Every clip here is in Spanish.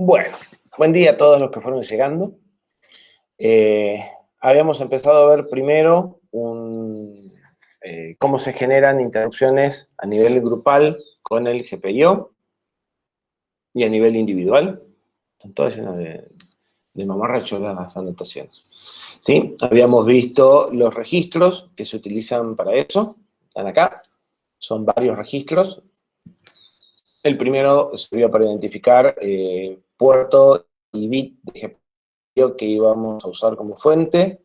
Bueno, buen día a todos los que fueron llegando. Habíamos empezado a ver primero cómo se generan interrupciones a nivel grupal con el GPIO y a nivel individual. Están todas llenas de mamarrachos las anotaciones. ¿Sí? Habíamos visto los registros que se utilizan para eso. Están acá. Son varios registros. El primero servía para identificar puerto y bit de GPIO que íbamos a usar como fuente.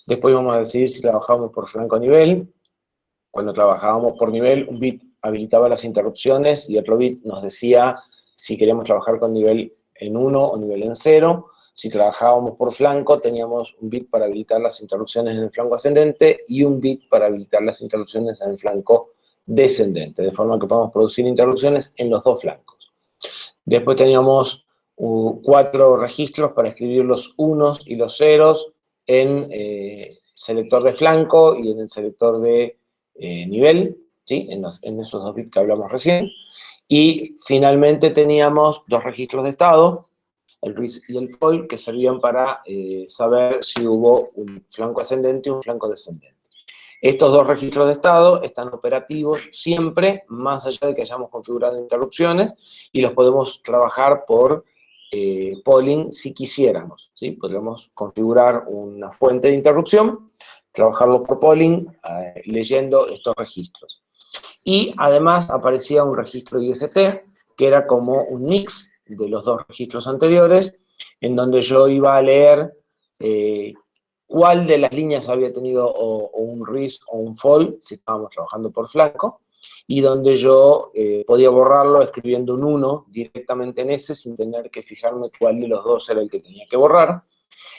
Después íbamos a decidir si trabajábamos por flanco nivel. Cuando trabajábamos por nivel, un bit habilitaba las interrupciones y otro bit nos decía si queríamos trabajar con nivel en 1 o nivel en 0. Si trabajábamos por flanco, teníamos un bit para habilitar las interrupciones en el flanco ascendente y un bit para habilitar las interrupciones en el flanco descendente, de forma que podamos producir interrupciones en los dos flancos. Después teníamos 4 registros para escribir los unos y los ceros en selector de flanco y en el selector de nivel, ¿sí? En esos 2 bits que hablamos recién. Y finalmente teníamos 2 registros de estado, el RIS y el FOIL, que servían para saber si hubo un flanco ascendente y un flanco descendente. Estos 2 registros de estado están operativos siempre, más allá de que hayamos configurado interrupciones, y los podemos trabajar por polling si quisiéramos, ¿sí? Podríamos configurar una fuente de interrupción, trabajarlo por polling, leyendo estos registros. Y además aparecía un registro IST, que era como un mix de los 2 registros anteriores, en donde yo iba a leer cuál de las líneas había tenido o un RIS o un FOIL, si estábamos trabajando por flanco, y donde yo podía borrarlo escribiendo un 1 directamente en ese, sin tener que fijarme cuál de los 2 era el que tenía que borrar,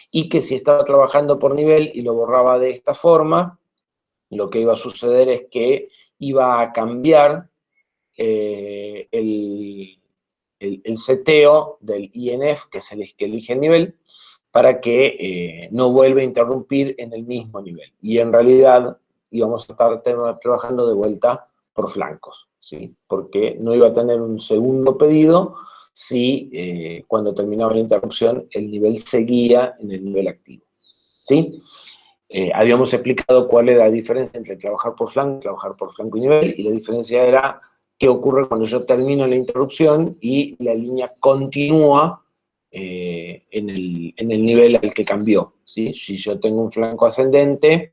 y que si estaba trabajando por nivel y lo borraba de esta forma, lo que iba a suceder es que iba a cambiar el seteo del INF, que es el que elige el nivel, para que no vuelva a interrumpir en el mismo nivel. Y en realidad íbamos a estar trabajando de vuelta por flancos, ¿sí? Porque no iba a tener un segundo pedido si cuando terminaba la interrupción el nivel seguía en el nivel activo, ¿sí? Habíamos explicado cuál era la diferencia entre trabajar por flanco y nivel, y la diferencia era qué ocurre cuando yo termino la interrupción y la línea continúa en el nivel al que cambió, ¿sí? Si yo tengo un flanco ascendente,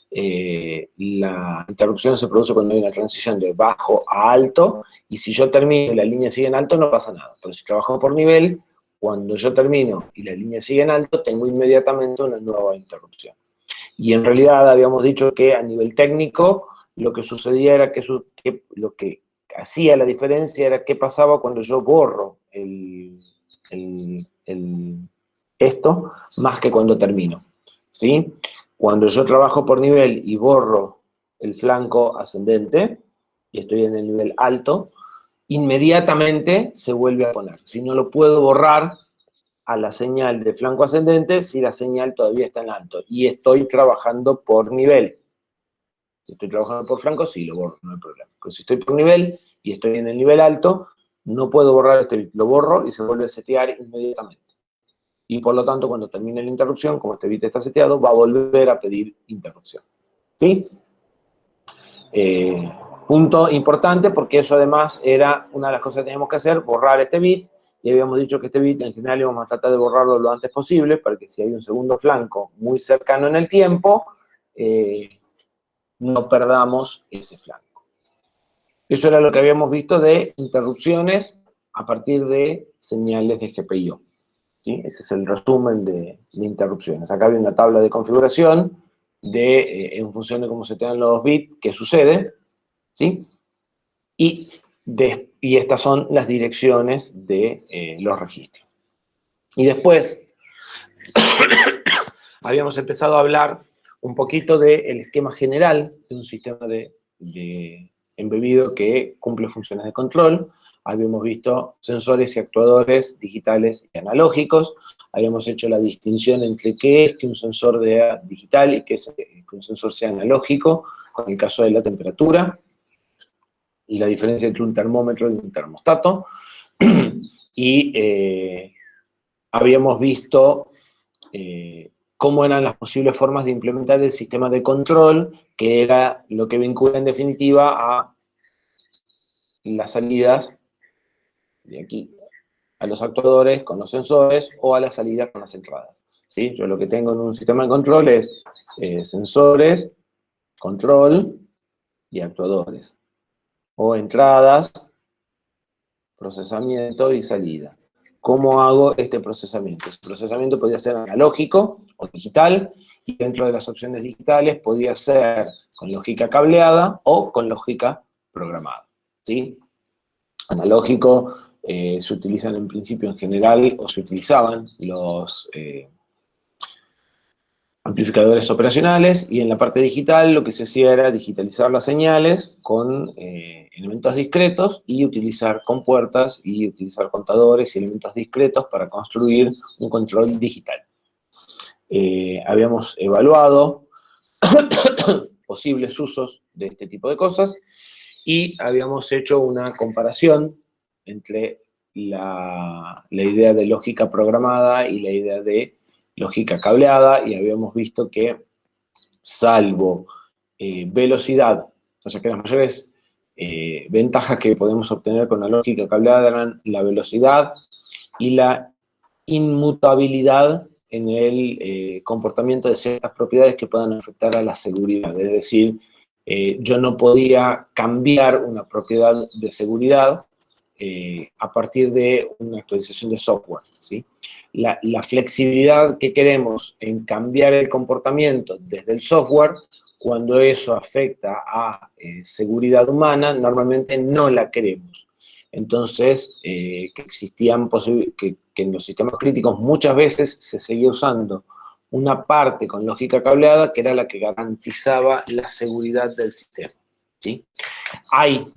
la interrupción se produce cuando hay una transición de bajo a alto, y si yo termino y la línea sigue en alto, no pasa nada. Pero si trabajo por nivel, cuando yo termino y la línea sigue en alto, tengo inmediatamente una nueva interrupción. Y en realidad habíamos dicho que a nivel técnico lo que sucedía era que lo que hacía la diferencia era qué pasaba cuando yo borro esto más que cuando termino, ¿sí? Cuando yo trabajo por nivel y borro el flanco ascendente y estoy en el nivel alto, inmediatamente se vuelve a poner. Si no lo puedo borrar a la señal de flanco ascendente si la señal todavía está en alto y estoy trabajando por nivel. Si estoy trabajando por flanco, sí, lo borro, no hay problema. Pero si estoy por nivel y estoy en el nivel alto, no puedo borrar este bit. Lo borro y se vuelve a setear inmediatamente. Y por lo tanto, cuando termine la interrupción, como este bit está seteado, va a volver a pedir interrupción. ¿Sí? Punto importante, porque eso además era una de las cosas que teníamos que hacer, borrar este bit. Y habíamos dicho que este bit en general íbamos a tratar de borrarlo lo antes posible, para que si hay un segundo flanco muy cercano en el tiempo, no perdamos ese flanco. Eso era lo que habíamos visto de interrupciones a partir de señales de GPIO. ¿Sí? Ese es el resumen de interrupciones. Acá hay una tabla de configuración en función de cómo se tengan los bits, qué sucede, ¿sí? Y estas son las direcciones de los registros. Y después habíamos empezado a hablar un poquito del esquema general de un sistema de embebido que cumple funciones de control. Habíamos visto sensores y actuadores digitales y analógicos. Habíamos hecho la distinción entre qué es que un sensor sea digital y qué es que un sensor sea analógico, con el caso de la temperatura, y la diferencia entre un termómetro y un termostato. Y habíamos visto cómo eran las posibles formas de implementar el sistema de control, que era lo que vincula en definitiva a las salidas de aquí a los actuadores con los sensores o a las salidas con las entradas. ¿Sí? Yo lo que tengo en un sistema de control es sensores, control y actuadores. O entradas, procesamiento y salida. ¿Cómo hago este procesamiento? Este procesamiento podía ser analógico o digital, y dentro de las opciones digitales podía ser con lógica cableada o con lógica programada. ¿Sí? Analógico se utilizan en principio en general, o se utilizaban los amplificadores operacionales, y en la parte digital lo que se hacía era digitalizar las señales con elementos discretos y utilizar compuertas y utilizar contadores y elementos discretos para construir un control digital. Habíamos evaluado posibles usos de este tipo de cosas y habíamos hecho una comparación entre la idea de lógica programada y la idea de lógica cableada, y habíamos visto que, salvo velocidad, o sea que las mayores ventajas que podemos obtener con la lógica cableada eran la velocidad y la inmutabilidad en el comportamiento de ciertas propiedades que puedan afectar a la seguridad. Es decir, yo no podía cambiar una propiedad de seguridad a partir de una actualización de software, ¿sí? La flexibilidad que queremos en cambiar el comportamiento desde el software, cuando eso afecta a seguridad humana, normalmente no la queremos. Entonces, que en los sistemas críticos muchas veces se seguía usando una parte con lógica cableada, que era la que garantizaba la seguridad del sistema, ¿sí? Hay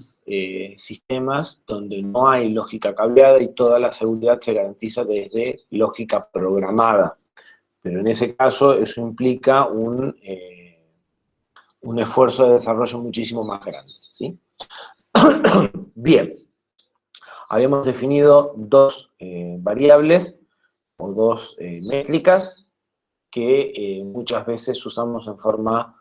sistemas donde no hay lógica cableada y toda la seguridad se garantiza desde lógica programada. Pero en ese caso eso implica un esfuerzo de desarrollo muchísimo más grande, ¿sí? Bien. Habíamos definido dos variables o dos métricas que muchas veces usamos en forma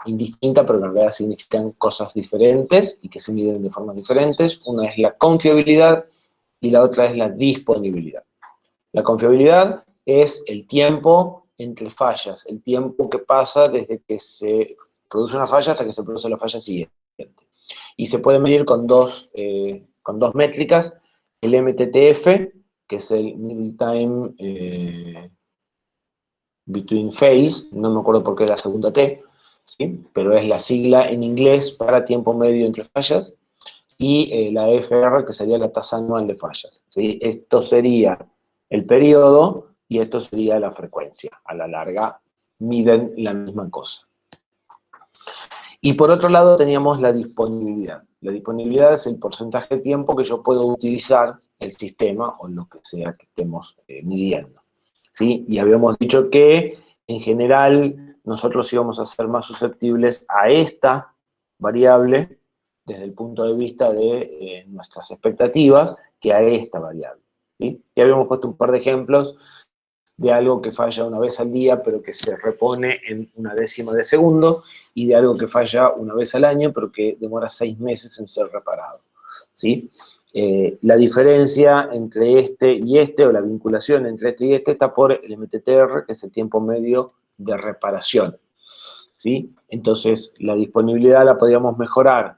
indistinta, pero en realidad significan cosas diferentes y que se miden de formas diferentes. Una es la confiabilidad y la otra es la disponibilidad. La confiabilidad es el tiempo entre fallas, el tiempo que pasa desde que se produce una falla hasta que se produce la falla siguiente. Y se puede medir con dos métricas: el MTTF, que es el Middle Time Between Fails, no me acuerdo por qué la segunda T, ¿sí? Pero es la sigla en inglés para tiempo medio entre fallas, y la FR, que sería la tasa anual de fallas, ¿sí? Esto sería el periodo y esto sería la frecuencia. A la larga miden la misma cosa. Y por otro lado teníamos la disponibilidad. La disponibilidad es el porcentaje de tiempo que yo puedo utilizar el sistema o lo que sea que estemos midiendo, ¿sí? Y habíamos dicho que, en general, nosotros íbamos a ser más susceptibles a esta variable desde el punto de vista de nuestras expectativas que a esta variable, ¿sí? Y habíamos puesto un par de ejemplos de algo que falla una vez al día, pero que se repone en una décima de segundo, y de algo que falla una vez al año, pero que demora 6 meses en ser reparado, ¿sí? La diferencia entre este y este, o la vinculación entre este y este, está por el MTTR, que es el tiempo medio de reparación, ¿sí? Entonces, la disponibilidad la podríamos mejorar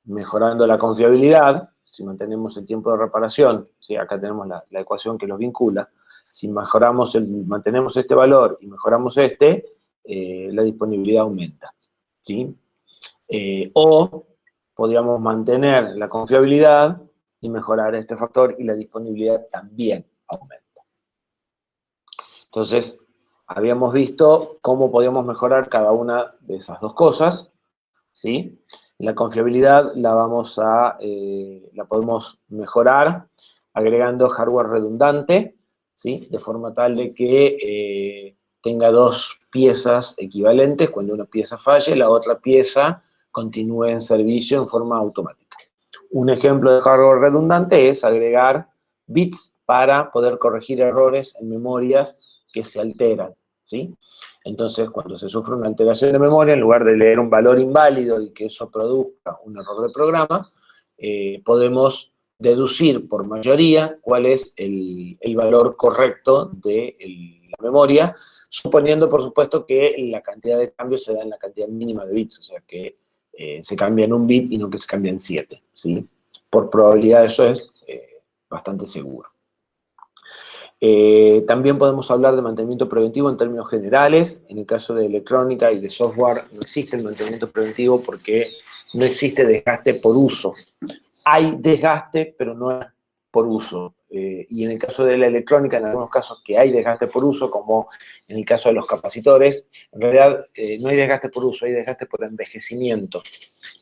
mejorando la confiabilidad, si mantenemos el tiempo de reparación, ¿sí? Acá tenemos la ecuación que los vincula. Si mantenemos este valor y mejoramos este, la disponibilidad aumenta, ¿sí? O podríamos mantener la confiabilidad y mejorar este factor, y la disponibilidad también aumenta. Entonces, habíamos visto cómo podíamos mejorar cada una de esas dos cosas, ¿sí? La confiabilidad la podemos mejorar agregando hardware redundante, ¿sí? De forma tal de que tenga dos piezas equivalentes. Cuando una pieza falle, la otra pieza continúe en servicio en forma automática. Un ejemplo de hardware redundante es agregar bits para poder corregir errores en memorias que se alteran, ¿sí? Entonces, cuando se sufre una alteración de memoria, en lugar de leer un valor inválido y que eso produzca un error de programa, podemos deducir por mayoría cuál es el valor correcto de la memoria, suponiendo, por supuesto, que la cantidad de cambios se da en la cantidad mínima de bits, o sea, que se cambia en un bit y no que se cambia en 7, ¿sí? Por probabilidad eso es bastante seguro. También podemos hablar de mantenimiento preventivo en términos generales. En el caso de electrónica y de software no existe el mantenimiento preventivo porque no existe desgaste por uso. Hay desgaste, pero no es por uso. Y en el caso de la electrónica, en algunos casos que hay desgaste por uso, como en el caso de los capacitores, en realidad no hay desgaste por uso, hay desgaste por envejecimiento.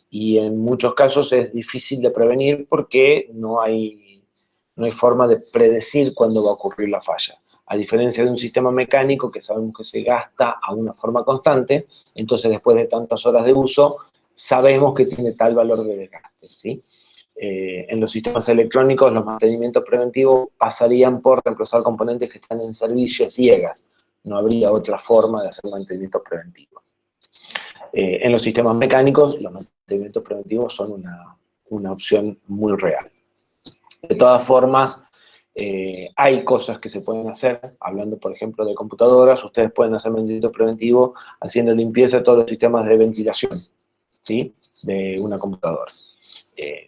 Y en muchos casos es difícil de prevenir porque no hay forma de predecir cuándo va a ocurrir la falla. A diferencia de un sistema mecánico que sabemos que se gasta a una forma constante, entonces después de tantas horas de uso, sabemos que tiene tal valor de desgaste, ¿sí? En los sistemas electrónicos, los mantenimientos preventivos pasarían por reemplazar componentes que están en servicio a ciegas. No habría otra forma de hacer mantenimiento preventivo. En los sistemas mecánicos, los mantenimientos preventivos son una opción muy real. De todas formas, hay cosas que se pueden hacer, hablando por ejemplo de computadoras, ustedes pueden hacer mantenimiento preventivo haciendo limpieza de todos los sistemas de ventilación, ¿sí? De una computadora.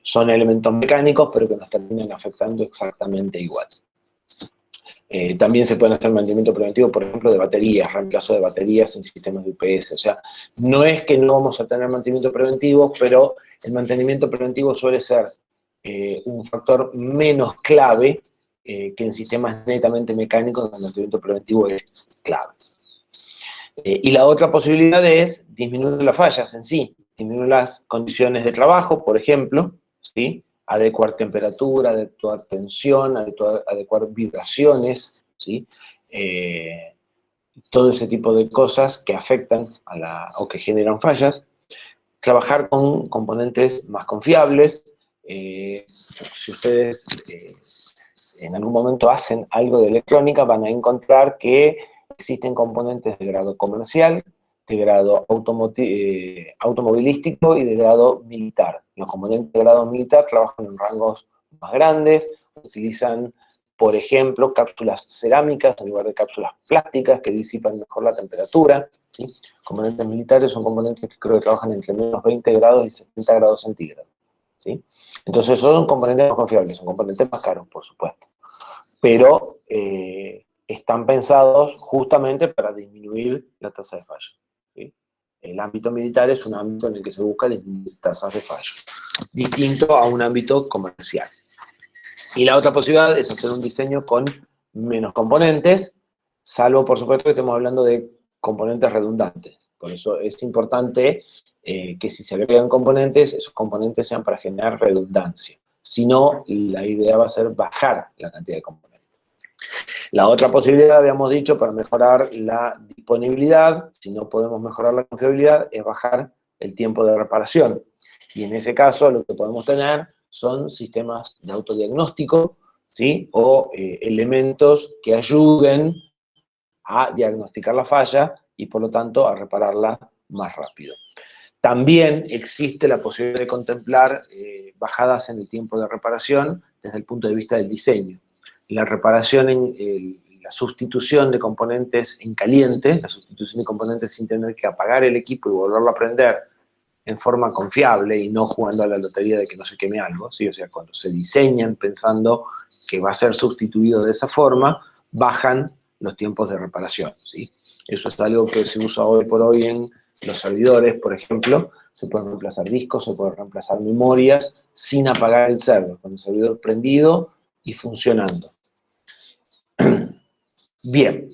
Son elementos mecánicos, pero que nos terminan afectando exactamente igual. También se puede hacer mantenimiento preventivo, por ejemplo, de baterías, reemplazo de baterías en sistemas de UPS. O sea, no es que no vamos a tener mantenimiento preventivo, pero el mantenimiento preventivo suele ser un factor menos clave que en sistemas netamente mecánicos, donde el mantenimiento preventivo es clave. Y la otra posibilidad es disminuir las fallas en sí, disminuir las condiciones de trabajo, por ejemplo, ¿sí? Adecuar temperatura, adecuar tensión, adecuar vibraciones, ¿sí? Todo ese tipo de cosas que afectan o que generan fallas. Trabajar con componentes más confiables. Si ustedes en algún momento hacen algo de electrónica, van a encontrar que existen componentes de grado comercial, de grado automovilístico y de grado militar. Los componentes de grado militar trabajan en rangos más grandes, utilizan, por ejemplo, cápsulas cerámicas en lugar de cápsulas plásticas que disipan mejor la temperatura, ¿sí? Componentes militares son componentes que creo que trabajan entre menos 20 grados y 70 grados centígrados, ¿sí? Entonces son componentes más confiables, son componentes más caros, por supuesto, pero están pensados justamente para disminuir la tasa de fallo, ¿sí? El ámbito militar es un ámbito en el que se busca disminuir tasas de fallo, distinto a un ámbito comercial. Y la otra posibilidad es hacer un diseño con menos componentes, salvo, por supuesto, que estemos hablando de componentes redundantes. Por eso es importante que si se agregan componentes, esos componentes sean para generar redundancia. Si no, la idea va a ser bajar la cantidad de componentes. La otra posibilidad, habíamos dicho, para mejorar la disponibilidad, si no podemos mejorar la confiabilidad, es bajar el tiempo de reparación. Y en ese caso, lo que podemos tener son sistemas de autodiagnóstico, ¿sí? O elementos que ayuden a diagnosticar la falla y, por lo tanto, a repararla más rápido. También existe la posibilidad de contemplar bajadas en el tiempo de reparación desde el punto de vista del diseño. La reparación, la sustitución de componentes en caliente, la sustitución de componentes sin tener que apagar el equipo y volverlo a prender en forma confiable y no jugando a la lotería de que no se queme algo, ¿sí? O sea, cuando se diseñan pensando que va a ser sustituido de esa forma, bajan los tiempos de reparación, ¿sí? Eso es algo que se usa hoy por hoy en los servidores, por ejemplo. Se pueden reemplazar discos, se pueden reemplazar memorias sin apagar el server, con el servidor prendido y funcionando. Bien.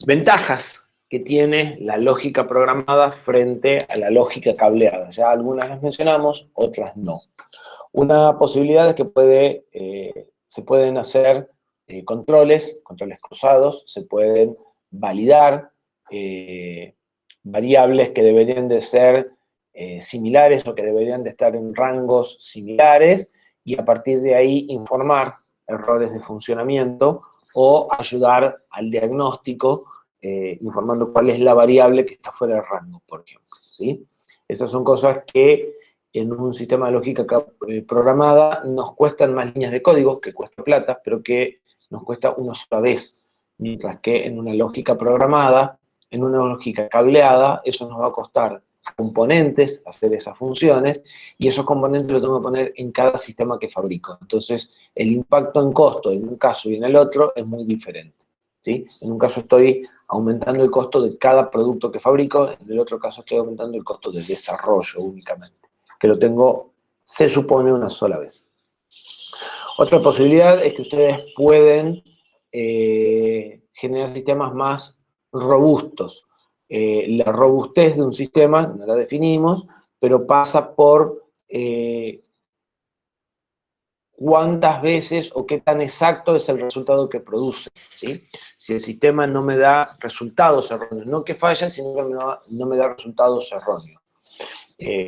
Ventajas que tiene la lógica programada frente a la lógica cableada. Ya algunas las mencionamos, otras no. Una posibilidad es que se pueden hacer controles cruzados, se pueden validar variables que deberían de ser similares o que deberían de estar en rangos similares y a partir de ahí informar errores de funcionamiento o ayudar al diagnóstico informando cuál es la variable que está fuera de rango, por ejemplo, ¿sí? Esas son cosas que en un sistema de lógica programada nos cuestan más líneas de código, que cuesta plata, pero que nos cuesta una sola vez, mientras que en una lógica programada, en una lógica cableada, eso nos va a costar componentes, hacer esas funciones, y esos componentes los tengo que poner en cada sistema que fabrico. Entonces, el impacto en costo en un caso y en el otro es muy diferente, ¿sí? En un caso estoy aumentando el costo de cada producto que fabrico, en el otro caso estoy aumentando el costo de desarrollo únicamente, que lo tengo, se supone, una sola vez. Otra posibilidad es que ustedes pueden generar sistemas más robustos. La robustez de un sistema, no la definimos, pero pasa por cuántas veces o qué tan exacto es el resultado que produce, ¿sí? Si el sistema no me da resultados erróneos, no que falla, sino que no me da resultados erróneos.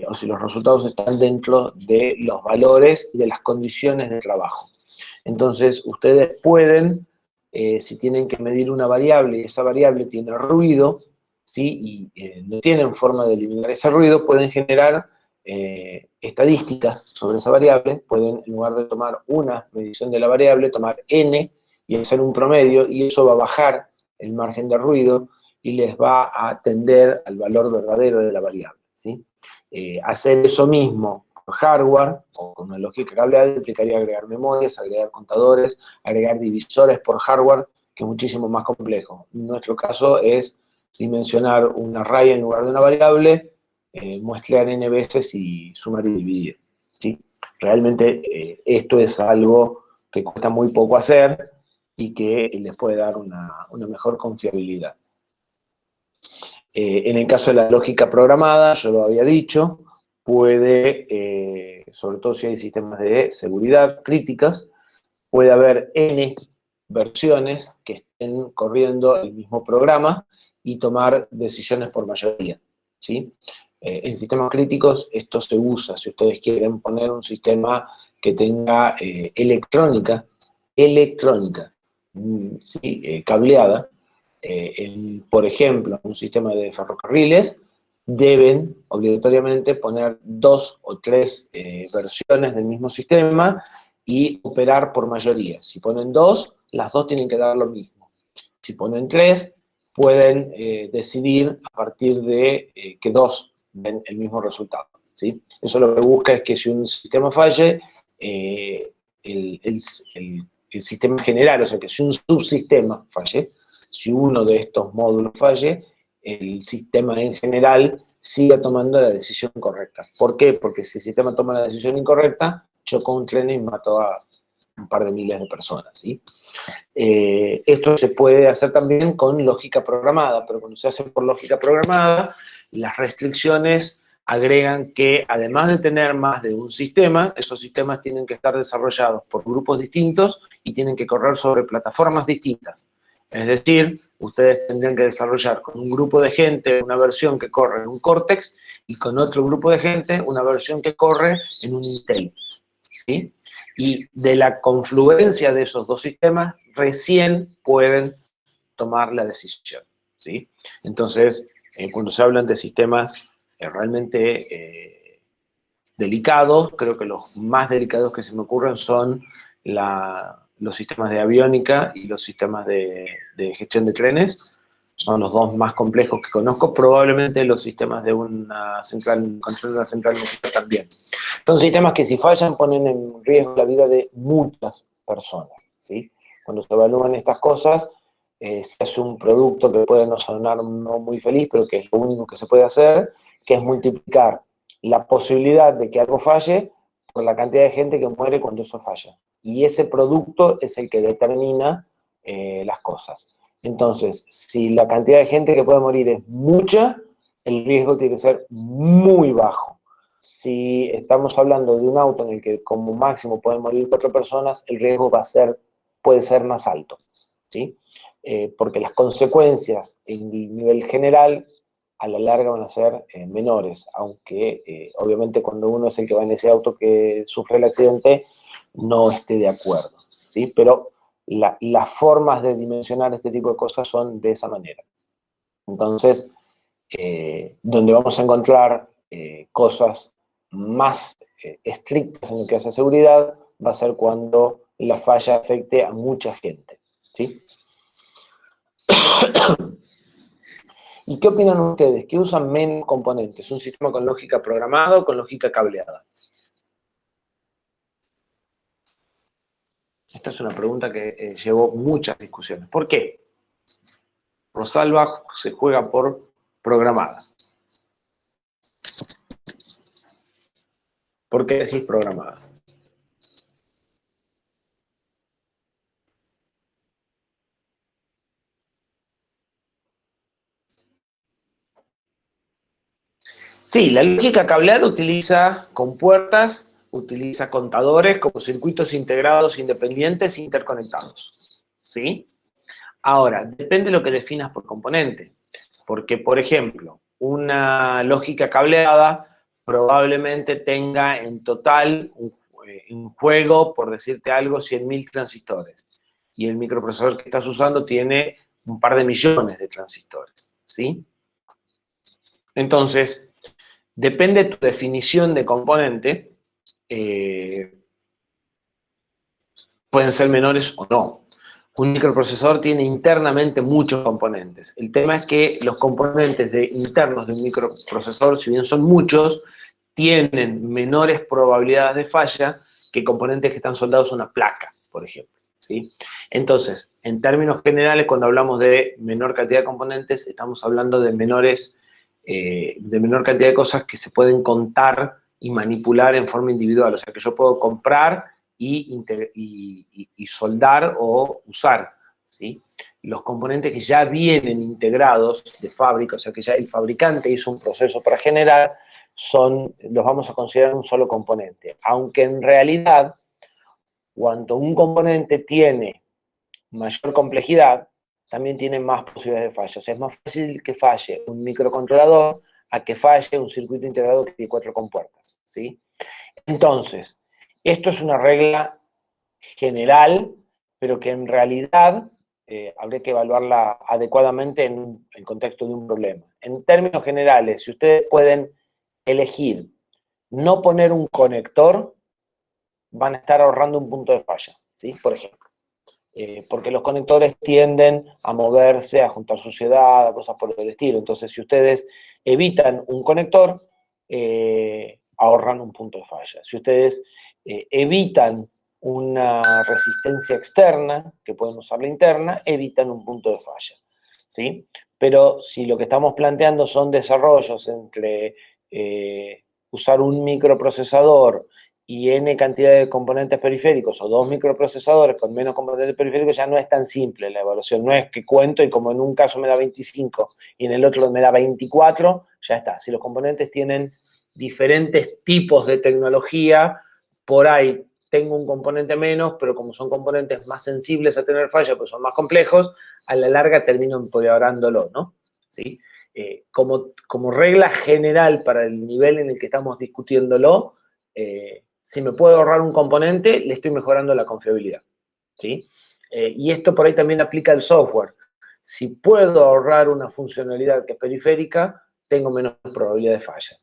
O si los resultados están dentro de los valores y de las condiciones de trabajo. Entonces, ustedes pueden, si tienen que medir una variable y esa variable tiene ruido, ¿sí? Y no tienen forma de eliminar ese ruido, pueden generar estadísticas sobre esa variable, pueden, en lugar de tomar una medición de la variable, tomar n y hacer un promedio, y eso va a bajar el margen de ruido y les va a tender al valor verdadero de la variable, ¿sí? Hacer eso mismo por hardware o con una lógica cableada implicaría agregar memorias, agregar contadores, agregar divisores por hardware, que es muchísimo más complejo. En nuestro caso es dimensionar un array en lugar de una variable, muestrear n veces y sumar y dividir, ¿sí? Realmente esto es algo que cuesta muy poco hacer y que les puede dar una mejor confiabilidad. En el caso de la lógica programada, yo lo había dicho, puede, sobre todo si hay sistemas de seguridad críticas, puede haber n versiones que estén corriendo el mismo programa y tomar decisiones por mayoría, ¿sí? En sistemas críticos esto se usa, si ustedes quieren poner un sistema que tenga electrónica, ¿sí? Cableada, por ejemplo, un sistema de ferrocarriles, deben obligatoriamente poner 2 o 3 versiones del mismo sistema y operar por mayoría. Si ponen 2, las 2 tienen que dar lo mismo. Si ponen 3, pueden decidir a partir de que 2 den el mismo resultado, ¿sí? Eso lo que busca es que si un sistema falle, el sistema general, o sea, que si un subsistema falle, si uno de estos módulos falle, el sistema en general siga tomando la decisión correcta. ¿Por qué? Porque si el sistema toma la decisión incorrecta, chocó un tren y mató a un par de miles de personas, ¿sí? Esto se puede hacer también con lógica programada, pero cuando se hace por lógica programada, las restricciones agregan que, además de tener más de un sistema, esos sistemas tienen que estar desarrollados por grupos distintos y tienen que correr sobre plataformas distintas. Es decir, ustedes tendrían que desarrollar con un grupo de gente una versión que corre en un Cortex y con otro grupo de gente una versión que corre en un Intel, ¿sí? Y de la confluencia de esos dos sistemas recién pueden tomar la decisión, ¿sí? Entonces, cuando se hablan de sistemas realmente delicados, creo que los más delicados que se me ocurren son los sistemas de aviónica y los sistemas de gestión de trenes. Son los dos más complejos que conozco, probablemente los sistemas de una central, control de una central nuclear también. Son sistemas que si fallan ponen en riesgo la vida de muchas personas, ¿sí? Cuando se evalúan estas cosas, se hace un producto que puede no sonar no muy feliz, pero que es lo único que se puede hacer, que es multiplicar la posibilidad de que algo falle por la cantidad de gente que muere cuando eso falla. Y ese producto es el que determina las cosas. Entonces, si la cantidad de gente que puede morir es mucha, el riesgo tiene que ser muy bajo. Si estamos hablando de un auto en el que como máximo pueden morir 4 personas, el riesgo puede ser más alto, ¿sí? Porque las consecuencias en el nivel general a la larga van a ser menores, aunque obviamente cuando uno es el que va en ese auto que sufre el accidente, no esté de acuerdo. ¿sí? Pero las formas de dimensionar este tipo de cosas son de esa manera. Entonces, donde vamos a encontrar cosas más estrictas en lo que hace a seguridad, va a ser cuando la falla afecte a mucha gente, ¿sí? ¿Y qué opinan ustedes? ¿Qué usan menos componentes? ¿Un sistema con lógica programada o con lógica cableada? Esta es una pregunta que llevó muchas discusiones. ¿Por qué? Rosalba se juega por programada. ¿Por qué decís programada? Sí, la lógica cableada utiliza compuertas, utiliza contadores como circuitos integrados independientes interconectados. ¿Sí? Ahora, depende de lo que definas por componente. Porque, por ejemplo, una lógica cableada probablemente tenga en total en juego, por decirte algo, 100.000 transistores. Y el microprocesador que estás usando tiene un par de millones de transistores. ¿Sí? Entonces, depende de tu definición de componente, pueden ser menores o no. Un microprocesador tiene internamente muchos componentes. El tema es que los componentes internos de un microprocesador, si bien son muchos, tienen menores probabilidades de falla que componentes que están soldados a una placa, por ejemplo. ¿Sí? Entonces, en términos generales, cuando hablamos de menor cantidad de componentes, estamos hablando de menor cantidad de cosas que se pueden contar y manipular en forma individual. O sea, que yo puedo comprar y soldar o usar, ¿sí? Los componentes que ya vienen integrados de fábrica, o sea, que ya el fabricante hizo un proceso para generar, los vamos a considerar un solo componente. Aunque en realidad, cuando un componente tiene mayor complejidad, también tiene más posibilidades de fallo. O sea, es más fácil que falle un microcontrolador a que falle un circuito integrado que tiene 4 compuertas, ¿sí? Entonces, esto es una regla general, pero que en realidad habría que evaluarla adecuadamente en el contexto de un problema. En términos generales, si ustedes pueden elegir no poner un conector, van a estar ahorrando un punto de falla, ¿sí? Por ejemplo. Porque los conectores tienden a moverse, a juntar suciedad, a cosas por el estilo. Entonces, si ustedes evitan un conector, ahorran un punto de falla. Si ustedes evitan una resistencia externa, que pueden usar la interna, evitan un punto de falla. ¿Sí? Pero si lo que estamos planteando son desarrollos entre usar un microprocesador y n cantidad de componentes periféricos o 2 microprocesadores con menos componentes periféricos, ya no es tan simple la evaluación. No es que cuento y como en un caso me da 25 y en el otro me da 24, ya está. Si los componentes tienen diferentes tipos de tecnología, por ahí tengo un componente menos, pero como son componentes más sensibles a tener falla, pues son más complejos, a la larga termino empeorándolo, ¿no? ¿Sí? Como regla general para el nivel en el que estamos discutiéndolo, si me puedo ahorrar un componente, le estoy mejorando la confiabilidad, ¿sí? Y esto por ahí también aplica al software. Si puedo ahorrar una funcionalidad que es periférica, tengo menos probabilidad de falla.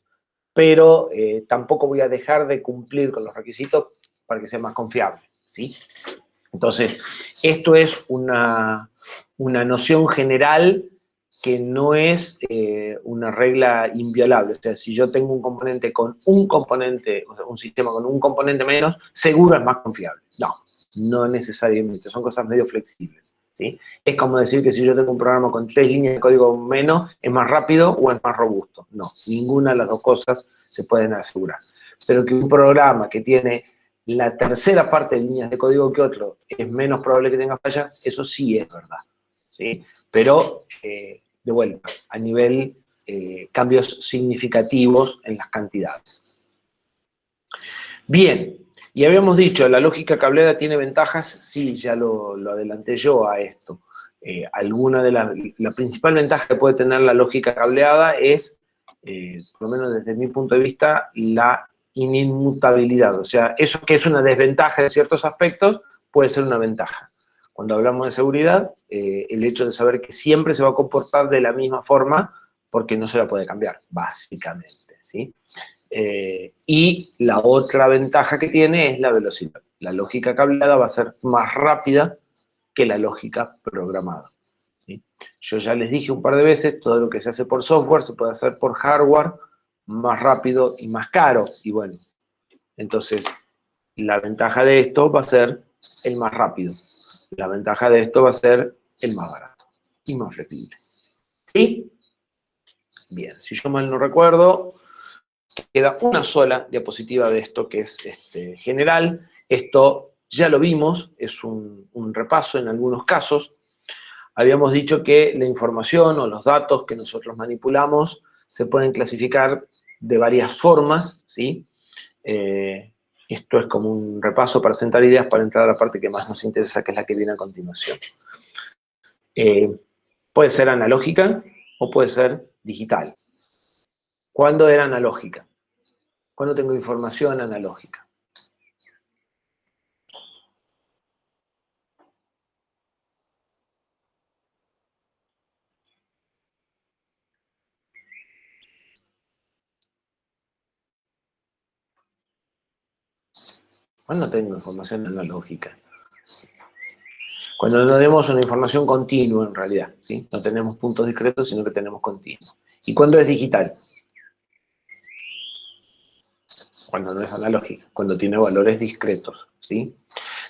Pero tampoco voy a dejar de cumplir con los requisitos para que sea más confiable, ¿sí? Entonces, esto es una noción general que no es una regla inviolable. O sea, si yo tengo un componente con un componente, o sea, un sistema con un componente menos, seguro es más confiable. No, no necesariamente, son cosas medio flexibles, ¿sí? Es como decir que si yo tengo un programa con 3 líneas de código menos, ¿es más rápido o es más robusto? No, ninguna de las dos cosas se pueden asegurar. Pero que un programa que tiene la tercera parte de líneas de código que otro es menos probable que tenga fallas, eso sí es verdad, ¿sí? Pero, de vuelta, a nivel cambios significativos en las cantidades. Bien, y habíamos dicho, la lógica cableada tiene ventajas, sí, ya lo adelanté yo a esto. La principal ventaja que puede tener la lógica cableada es, por lo menos desde mi punto de vista, la inmutabilidad. O sea, eso que es una desventaja en ciertos aspectos, puede ser una ventaja. Cuando hablamos de seguridad, el hecho de saber que siempre se va a comportar de la misma forma, porque no se la puede cambiar, básicamente, ¿sí? Y la otra ventaja que tiene es la velocidad. La lógica cableada va a ser más rápida que la lógica programada, ¿sí? Yo ya les dije un par de veces, todo lo que se hace por software se puede hacer por hardware más rápido y más caro. Y bueno, entonces la ventaja de esto va a ser el más rápido. La ventaja de esto va a ser el más barato y más flexible. ¿Sí? Bien, si yo mal no recuerdo, queda una sola diapositiva de esto que es general. Esto ya lo vimos, es un repaso en algunos casos. Habíamos dicho que la información o los datos que nosotros manipulamos se pueden clasificar de varias formas, ¿sí? Esto es como un repaso para sentar ideas para entrar a la parte que más nos interesa, que es la que viene a continuación. Puede ser analógica o puede ser digital. ¿Cuándo era analógica? ¿Cuándo tengo información analógica? ¿Cuándo tengo información analógica? Cuando no tenemos una información continua, en realidad, ¿sí? No tenemos puntos discretos, sino que tenemos continuo. ¿Y cuándo es digital? Cuando no es analógica, cuando tiene valores discretos, ¿sí?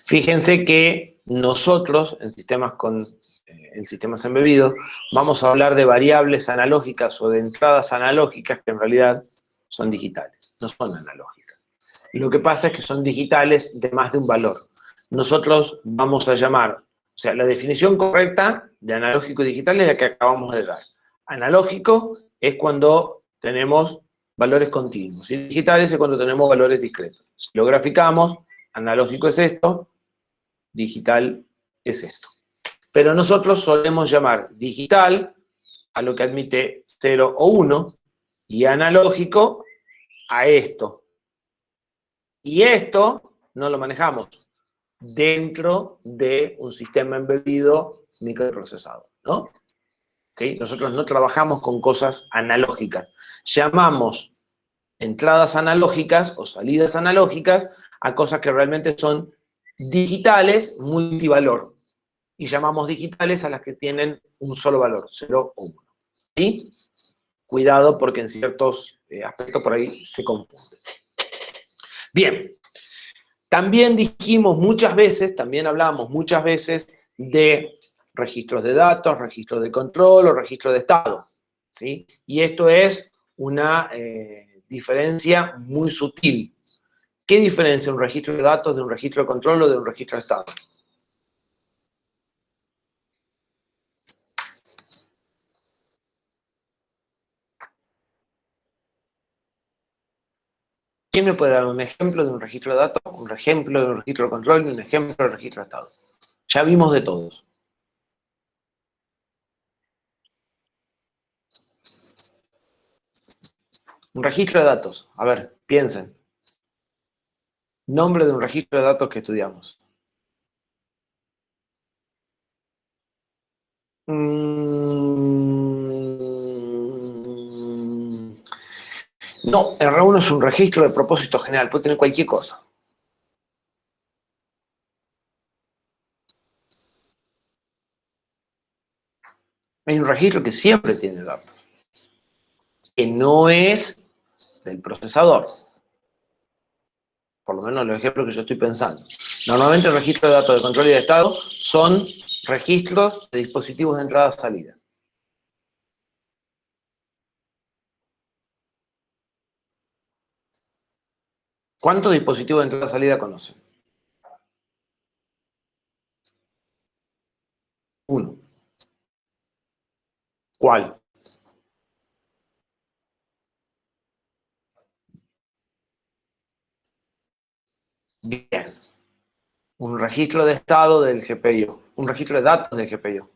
Fíjense que nosotros, en sistemas embebidos, vamos a hablar de variables analógicas o de entradas analógicas que en realidad son digitales, no son analógicas. Lo que pasa es que son digitales de más de un valor. Nosotros vamos a llamar, o sea, la definición correcta de analógico y digital es la que acabamos de dar. Analógico es cuando tenemos valores continuos y digitales es cuando tenemos valores discretos. Si lo graficamos, analógico es esto, digital es esto. Pero nosotros solemos llamar digital a lo que admite 0 o 1 y analógico a esto. Y esto no lo manejamos dentro de un sistema embebido microprocesado, ¿no? ¿Sí? Nosotros no trabajamos con cosas analógicas. Llamamos entradas analógicas o salidas analógicas a cosas que realmente son digitales multivalor. Y llamamos digitales a las que tienen un solo valor, 0 o 1. ¿Sí? Cuidado porque en ciertos aspectos por ahí se confunde. Bien, también dijimos muchas veces, también hablamos muchas veces de registros de datos, registros de control o registros de estado, ¿sí? Y esto es una diferencia muy sutil. ¿Qué diferencia un registro de datos de un registro de control o de un registro de estado? ¿Quién me puede dar un ejemplo de un registro de datos, un ejemplo de un registro de control y un ejemplo de registro de estado? Ya vimos de todos. Un registro de datos. A ver, piensen. Nombre de un registro de datos que estudiamos. No, R1 es un registro de propósito general, puede tener cualquier cosa. Hay un registro que siempre tiene datos, que no es del procesador. Por lo menos los ejemplos que yo estoy pensando. Normalmente el registro de datos de control y de estado son registros de dispositivos de entrada-salida. ¿Cuántos dispositivos de entrada-salida conocen? Uno. ¿Cuál? Bien. Un registro de estado del GPIO. Un registro de datos del GPIO.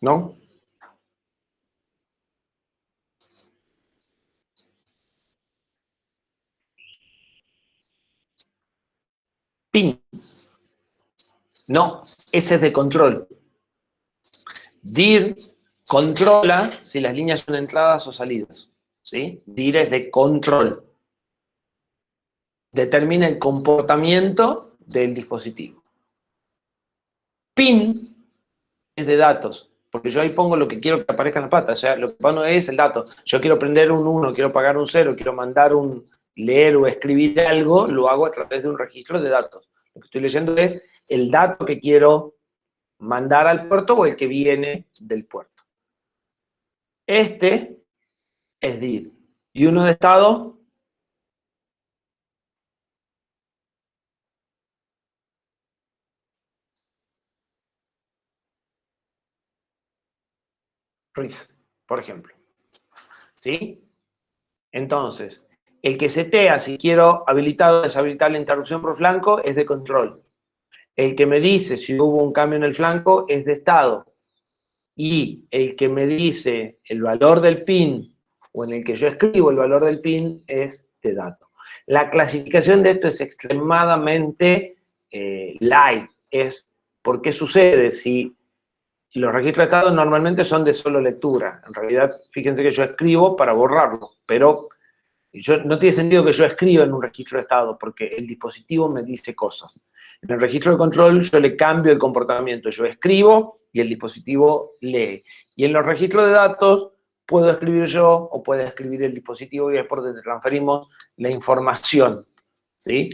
¿no? PIN. No, ese es de control. DIR controla si las líneas son entradas o salidas, ¿sí? DIR es de control. Determina el comportamiento del dispositivo. PIN es de datos, porque yo ahí pongo lo que quiero que aparezca en la pata, o sea, lo que pongo es el dato. Yo quiero prender un 1, quiero pagar un 0, quiero mandar un leer o escribir algo, lo hago a través de un registro de datos. Lo que estoy leyendo es el dato que quiero mandar al puerto o el que viene del puerto. Este es DIR. Y uno de estado, RIS, por ejemplo. ¿Sí? Entonces, el que setea si quiero habilitar o deshabilitar la interrupción por flanco es de control. El que me dice si hubo un cambio en el flanco es de estado. Y el que me dice el valor del PIN o en el que yo escribo el valor del PIN es de dato. La clasificación de esto es extremadamente light. Es ¿por qué sucede? Si los registros de estado normalmente son de solo lectura. En realidad, fíjense que yo escribo para borrarlo, pero no tiene sentido que yo escriba en un registro de estado porque el dispositivo me dice cosas. En el registro de control yo le cambio el comportamiento. Yo escribo y el dispositivo lee. Y en los registros de datos puedo escribir yo o puede escribir el dispositivo y es por donde transferimos la información, ¿sí?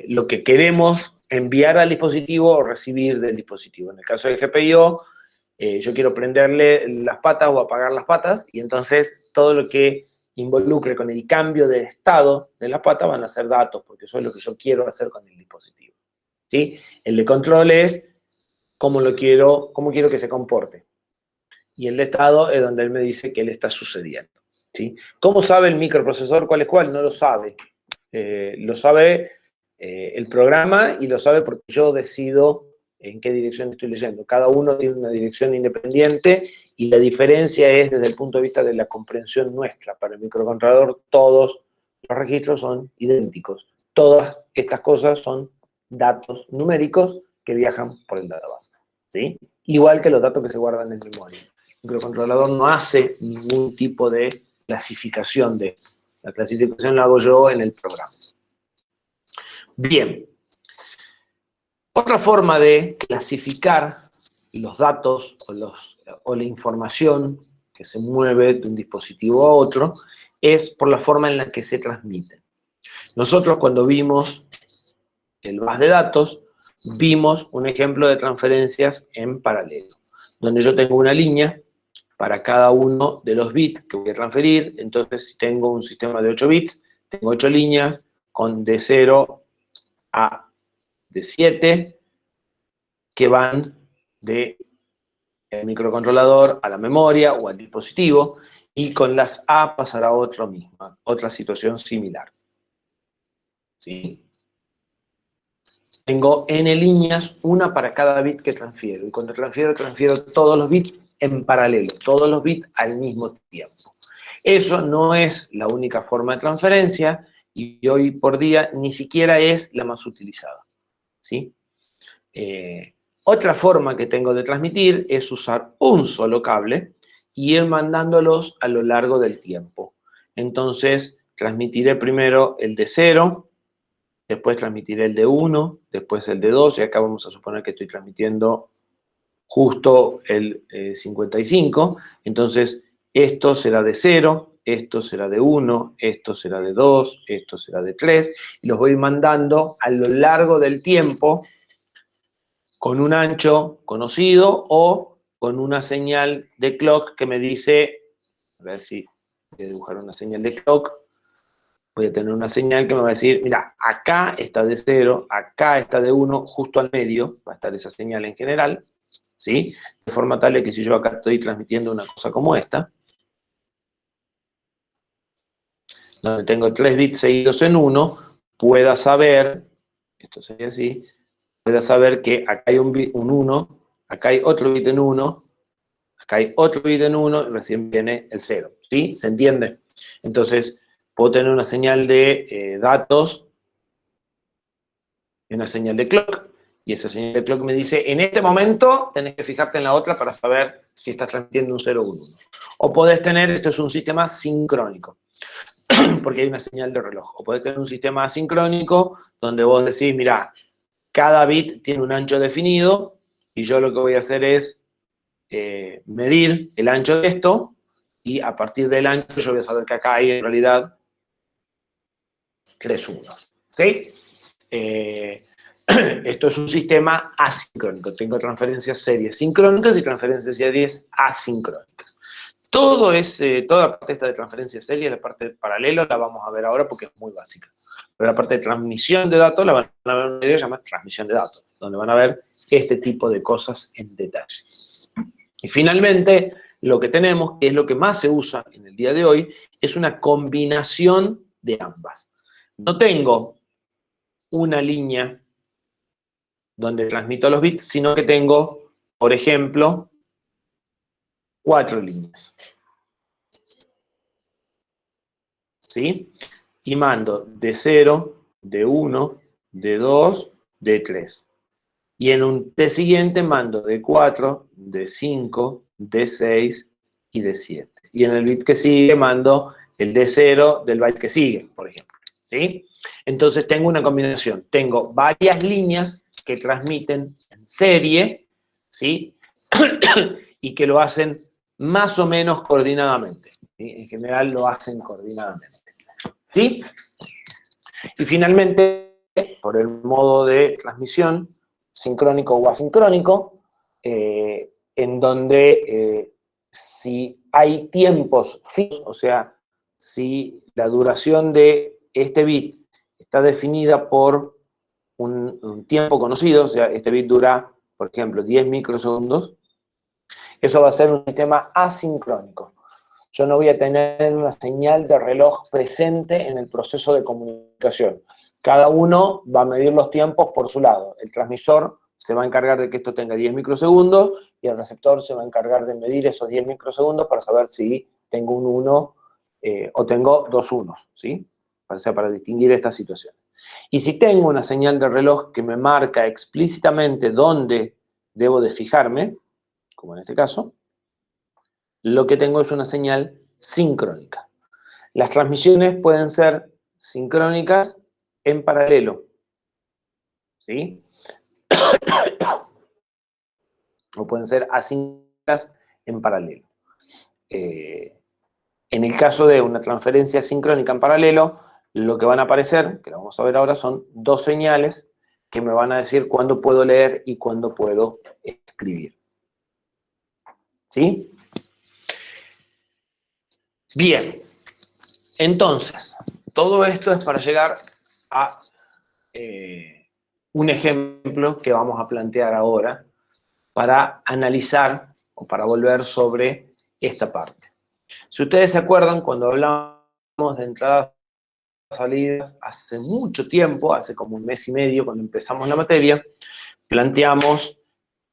Lo que queremos enviar al dispositivo o recibir del dispositivo. En el caso del GPIO, yo quiero prenderle las patas o apagar las patas y entonces todo lo que involucre con el cambio de estado de la pata van a ser datos, porque eso es lo que yo quiero hacer con el dispositivo. ¿Sí? El de control es cómo quiero que se comporte. Y el de estado es donde él me dice que le está sucediendo. ¿Sí? ¿Cómo sabe el microprocesor cuál es cuál? No lo sabe. Lo sabe el programa y lo sabe porque yo decido en qué dirección estoy leyendo. Cada uno tiene una dirección independiente y la diferencia es desde el punto de vista de la comprensión nuestra. Para el microcontrolador todos los registros son idénticos. Todas estas cosas son datos numéricos que viajan por el database, ¿sí? Igual que los datos que se guardan en memoria. El microcontrolador no hace ningún tipo de clasificación de esto. La clasificación la hago yo en el programa. Bien. Otra forma de clasificar los datos o la información que se mueve de un dispositivo a otro es por la forma en la que se transmiten. Nosotros cuando vimos el bus de datos, vimos un ejemplo de transferencias en paralelo, donde yo tengo una línea para cada uno de los bits que voy a transferir. Entonces, si tengo un sistema de 8 bits, tengo 8 líneas con de 0 a de 7 que van del microcontrolador a la memoria o al dispositivo, y con las A pasará otra situación similar. ¿Sí? Tengo n líneas, una para cada bit que transfiero, y cuando transfiero todos los bits en paralelo, todos los bits al mismo tiempo. Eso no es la única forma de transferencia, y hoy por día ni siquiera es la más utilizada. ¿Sí? Otra forma que tengo de transmitir es usar un solo cable y ir mandándolos a lo largo del tiempo. Entonces, transmitiré primero el de 0, después transmitiré el de 1, después el de 2, y acá vamos a suponer que estoy transmitiendo justo el 55. Entonces, esto será de 0, esto será de 1, esto será de 2, esto será de 3, y los voy mandando a lo largo del tiempo con un ancho conocido o con una señal de clock que me dice, a ver si voy a dibujar una señal de clock, voy a tener una señal que me va a decir, mira, acá está de 0, acá está de 1, justo al medio va a estar esa señal en general, ¿sí? De forma tal que si yo acá estoy transmitiendo una cosa como esta, donde tengo 3 bits seguidos en 1, pueda saber, esto sería así, pueda saber que acá hay un 1, acá hay otro bit en 1, Acá hay otro bit en 1 y recién viene el 0. ¿Sí? ¿Se entiende? Entonces, puedo tener una señal de datos y una señal de clock. Y esa señal de clock me dice, en este momento tenés que fijarte en la otra para saber si estás transmitiendo un 0 o un 1. O podés tener, esto es un sistema sincrónico, porque hay una señal de reloj. O podés tener un sistema asincrónico donde vos decís, mirá, cada bit tiene un ancho definido y yo lo que voy a hacer es medir el ancho de esto y a partir del ancho yo voy a saber que acá hay en realidad 3 unos. ¿Sí? Esto es un sistema asincrónico. Tengo transferencias series sincrónicas y transferencias series asincrónicas. Toda la parte esta de transferencia serie, la parte de paralelo, la vamos a ver ahora porque es muy básica. Pero la parte de transmisión de datos la van a ver en una serie llamada transmisión de datos, donde van a ver este tipo de cosas en detalle. Y finalmente, lo que tenemos, que es lo que más se usa en el día de hoy, es una combinación de ambas. No tengo una línea donde transmito los bits, sino que tengo, por ejemplo, 4 líneas. ¿Sí? Y mando de 0, de 1, de 2, de 3. Y en un T siguiente mando de 4, de 5, de 6 y de 7. Y en el bit que sigue mando el de 0 del byte que sigue, por ejemplo. ¿Sí? Entonces tengo una combinación. Tengo varias líneas que transmiten en serie, ¿sí? Y que lo hacen más o menos coordinadamente. ¿Sí? En general lo hacen coordinadamente. ¿Sí? Y finalmente, por el modo de transmisión, sincrónico o asincrónico, en donde si hay tiempos fijos, o sea, si la duración de este bit está definida por un tiempo conocido, o sea, este bit dura, por ejemplo, 10 microsegundos, eso va a ser un sistema asincrónico. Yo no voy a tener una señal de reloj presente en el proceso de comunicación. Cada uno va a medir los tiempos por su lado. El transmisor se va a encargar de que esto tenga 10 microsegundos y el receptor se va a encargar de medir esos 10 microsegundos para saber si tengo un 1 o tengo 2 unos, ¿sí? O sea, para distinguir esta situación. Y si tengo una señal de reloj que me marca explícitamente dónde debo de fijarme, como en este caso, lo que tengo es una señal sincrónica. Las transmisiones pueden ser sincrónicas en paralelo, ¿sí? O pueden ser asíncronas en paralelo. En el caso de una transferencia sincrónica en paralelo, lo que van a aparecer, que lo vamos a ver ahora, son 2 señales que me van a decir cuándo puedo leer y cuándo puedo escribir. ¿Sí? Bien. Entonces, todo esto es para llegar a un ejemplo que vamos a plantear ahora para analizar o para volver sobre esta parte. Si ustedes se acuerdan, cuando hablamos de entradas y salidas, hace mucho tiempo, hace como un mes y medio, cuando empezamos la materia, planteamos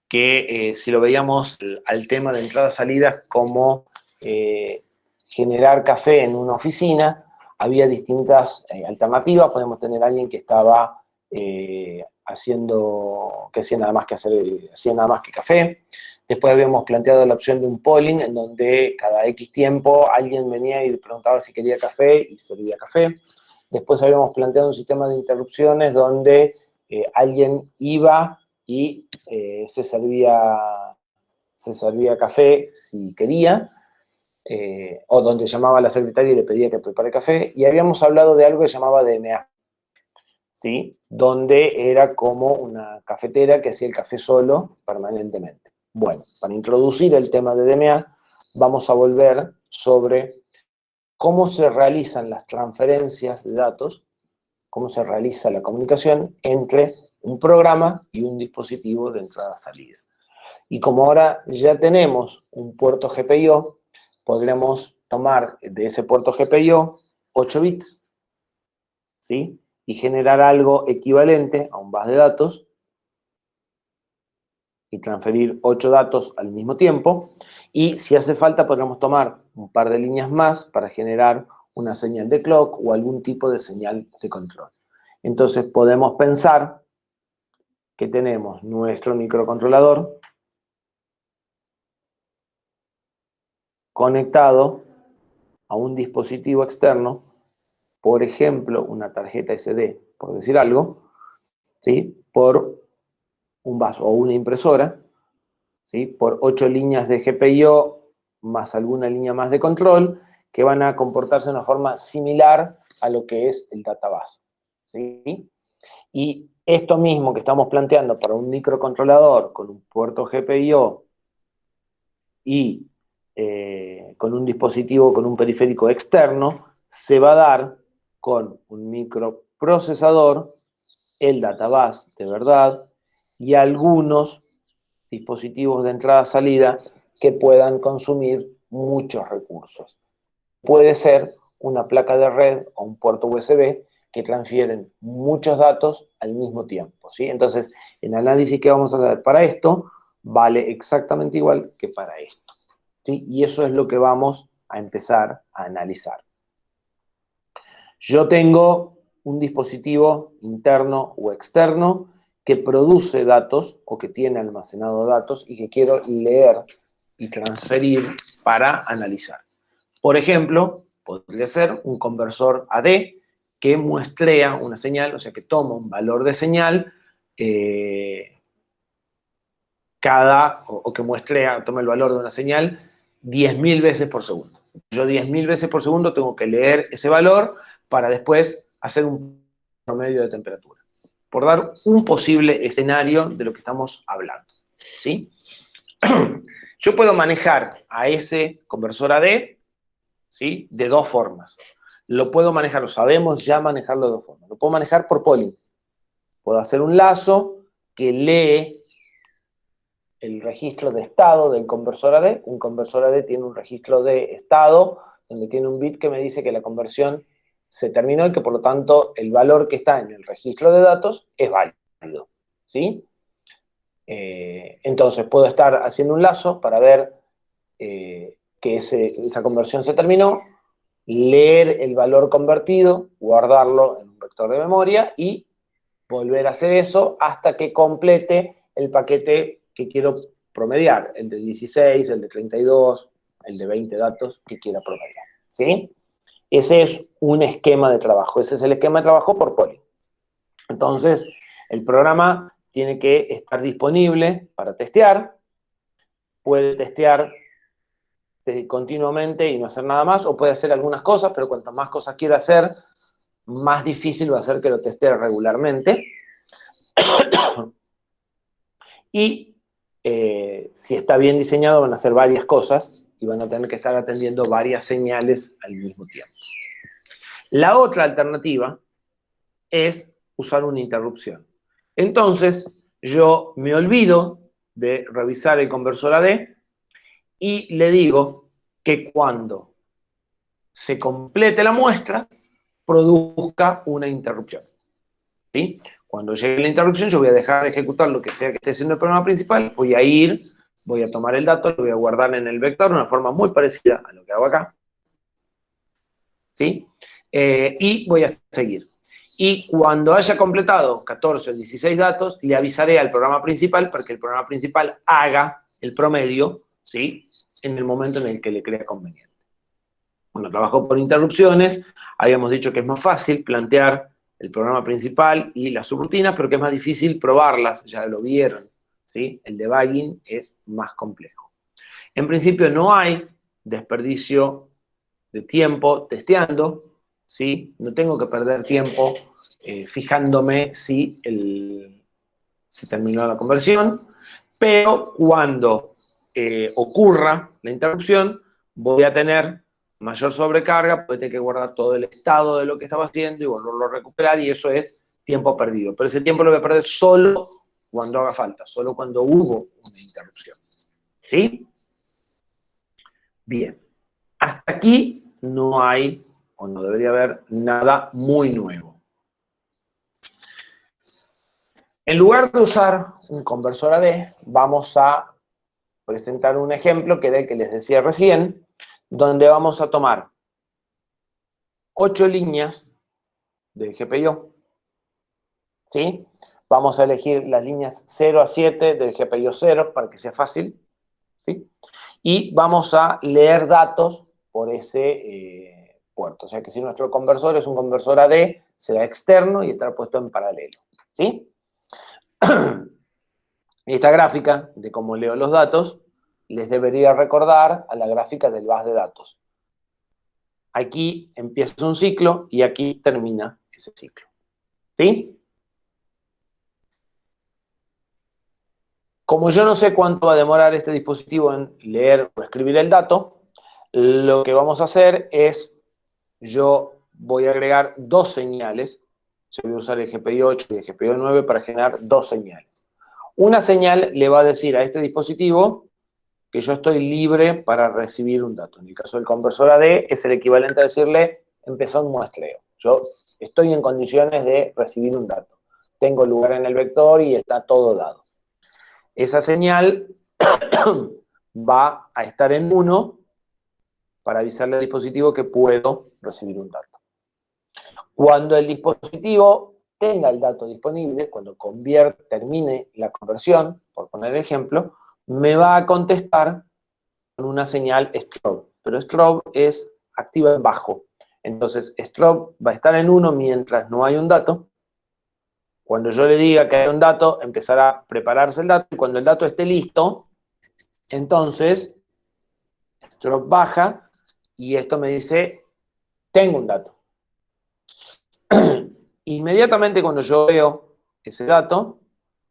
que si lo veíamos al tema de entradas y salidas como generar café en una oficina, había distintas alternativas. Podemos tener a alguien que estaba que hacía nada más que café. Después habíamos planteado la opción de un polling, en donde cada X tiempo alguien venía y preguntaba si quería café y servía café. Después habíamos planteado un sistema de interrupciones donde alguien iba y se servía café si quería, o donde llamaba a la secretaria y le pedía que prepare café, y habíamos hablado de algo que se llamaba DMA, ¿sí? Donde era como una cafetera que hacía el café solo permanentemente. Bueno, para introducir el tema de DMA, vamos a volver sobre cómo se realizan las transferencias de datos, cómo se realiza la comunicación entre un programa y un dispositivo de entrada-salida. Y como ahora ya tenemos un puerto GPIO, podremos tomar de ese puerto GPIO 8 bits, ¿sí? Y generar algo equivalente a un bus de datos y transferir 8 datos al mismo tiempo. Y si hace falta, podremos tomar un par de líneas más para generar una señal de clock o algún tipo de señal de control. Entonces podemos pensar que tenemos nuestro microcontrolador conectado a un dispositivo externo, por ejemplo, una tarjeta SD, por decir algo, ¿sí? Por un vaso o una impresora, ¿sí? Por 8 líneas de GPIO más alguna línea más de control que van a comportarse de una forma similar a lo que es el database, ¿sí? Y esto mismo que estamos planteando para un microcontrolador con un puerto GPIO y con un dispositivo, con un periférico externo, se va a dar con un microprocesador, el database de verdad y algunos dispositivos de entrada-salida que puedan consumir muchos recursos. Puede ser una placa de red o un puerto USB que transfieren muchos datos al mismo tiempo, ¿sí? Entonces, el análisis que vamos a hacer para esto vale exactamente igual que para esto, ¿sí? Y eso es lo que vamos a empezar a analizar. Yo tengo un dispositivo interno o externo que produce datos o que tiene almacenado datos y que quiero leer y transferir para analizar. Por ejemplo, podría ser un conversor AD que muestrea una señal, o sea, que toma un valor de señal o que toma el valor de una señal 10.000 veces por segundo. Yo 10.000 veces por segundo tengo que leer ese valor para después hacer un promedio de temperatura. Por dar un posible escenario de lo que estamos hablando, ¿sí? Yo puedo manejar a ese conversor AD, ¿sí? De dos formas. Lo puedo manejar, lo sabemos ya manejarlo de dos formas. Lo puedo manejar por polling. Puedo hacer un lazo que lee el registro de estado del conversor AD. Un conversor AD tiene un registro de estado donde tiene un bit que me dice que la conversión se terminó y que por lo tanto el valor que está en el registro de datos es válido, ¿sí? Entonces puedo estar haciendo un lazo para ver que esa conversión se terminó, leer el valor convertido, guardarlo en un vector de memoria y volver a hacer eso hasta que complete el paquete que quiero promediar, el de 16, el de 32, el de 20 datos que quiera promediar, ¿sí? Ese es un esquema de trabajo, ese es el esquema de trabajo por polling. Entonces, el programa tiene que estar disponible para testear, puede testear continuamente y no hacer nada más, o puede hacer algunas cosas, pero cuantas más cosas quiera hacer, más difícil va a ser que lo testee regularmente. Y si está bien diseñado, van a hacer varias cosas y van a tener que estar atendiendo varias señales al mismo tiempo. La otra alternativa es usar una interrupción. Entonces, yo me olvido de revisar el conversor AD y le digo que cuando se complete la muestra, produzca una interrupción, ¿sí? Cuando llegue la interrupción, yo voy a dejar de ejecutar lo que sea que esté haciendo el programa principal, voy a tomar el dato, lo voy a guardar en el vector de una forma muy parecida a lo que hago acá, ¿sí? Y voy a seguir. Y cuando haya completado 14 o 16 datos, le avisaré al programa principal para que el programa principal haga el promedio, ¿sí? En el momento en el que le crea conveniente. Bueno, trabajo por interrupciones, habíamos dicho que es más fácil plantear el programa principal y las subrutinas, pero que es más difícil probarlas, ya lo vieron, ¿sí? El debugging es más complejo. En principio no hay desperdicio de tiempo testeando, ¿sí? No tengo que perder tiempo fijándome si se terminó la conversión, pero cuando ocurra la interrupción, voy a tener mayor sobrecarga, puede tener que guardar todo el estado de lo que estaba haciendo y volverlo a recuperar, y eso es tiempo perdido. Pero ese tiempo lo voy a perder solo cuando haga falta, solo cuando hubo una interrupción. ¿Sí? Bien. Hasta aquí no hay, o no debería haber, nada muy nuevo. En lugar de usar un conversor AD, vamos a presentar un ejemplo que era el que les decía recién, donde vamos a tomar 8 líneas del GPIO, ¿sí? Vamos a elegir las líneas 0 a 7 del GPIO 0 para que sea fácil, ¿sí? Y vamos a leer datos por ese puerto. O sea que si nuestro conversor es un conversor AD, será externo y estará puesto en paralelo, ¿sí? Esta gráfica de cómo leo los datos les debería recordar a la gráfica del bus de datos. Aquí empieza un ciclo y aquí termina ese ciclo, ¿sí? Como yo no sé cuánto va a demorar este dispositivo en leer o escribir el dato, lo que vamos a hacer es, yo voy a agregar 2 señales. Yo voy a usar el GPIO 8 y el GPIO 9 para generar 2 señales. Una señal le va a decir a este dispositivo que yo estoy libre para recibir un dato. En el caso del conversor AD es el equivalente a decirle, empezó un muestreo. Yo estoy en condiciones de recibir un dato. Tengo lugar en el vector y está todo dado. Esa señal va a estar en 1 para avisarle al dispositivo que puedo recibir un dato. Cuando el dispositivo tenga el dato disponible, cuando termine la conversión, por poner ejemplo, me va a contestar con una señal strobe. Pero strobe es activa en bajo. Entonces, strobe va a estar en 1 mientras no hay un dato. Cuando yo le diga que hay un dato, empezará a prepararse el dato. Y cuando el dato esté listo, entonces, strobe baja y esto me dice, tengo un dato. Inmediatamente cuando yo veo ese dato,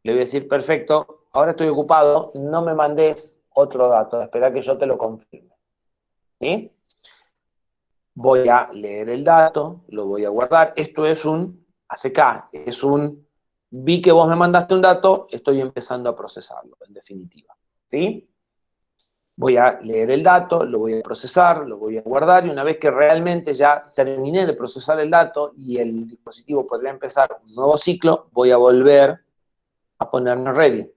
le voy a decir, perfecto, ahora estoy ocupado, no me mandes otro dato, espera que yo te lo confirme. ¿Sí? Voy a leer el dato, lo voy a guardar. Esto es un ACK, es un, vi que vos me mandaste un dato, estoy empezando a procesarlo, en definitiva. ¿Sí? Voy a leer el dato, lo voy a procesar, lo voy a guardar, y una vez que realmente ya terminé de procesar el dato y el dispositivo podría empezar un nuevo ciclo, voy a volver a ponerme ready.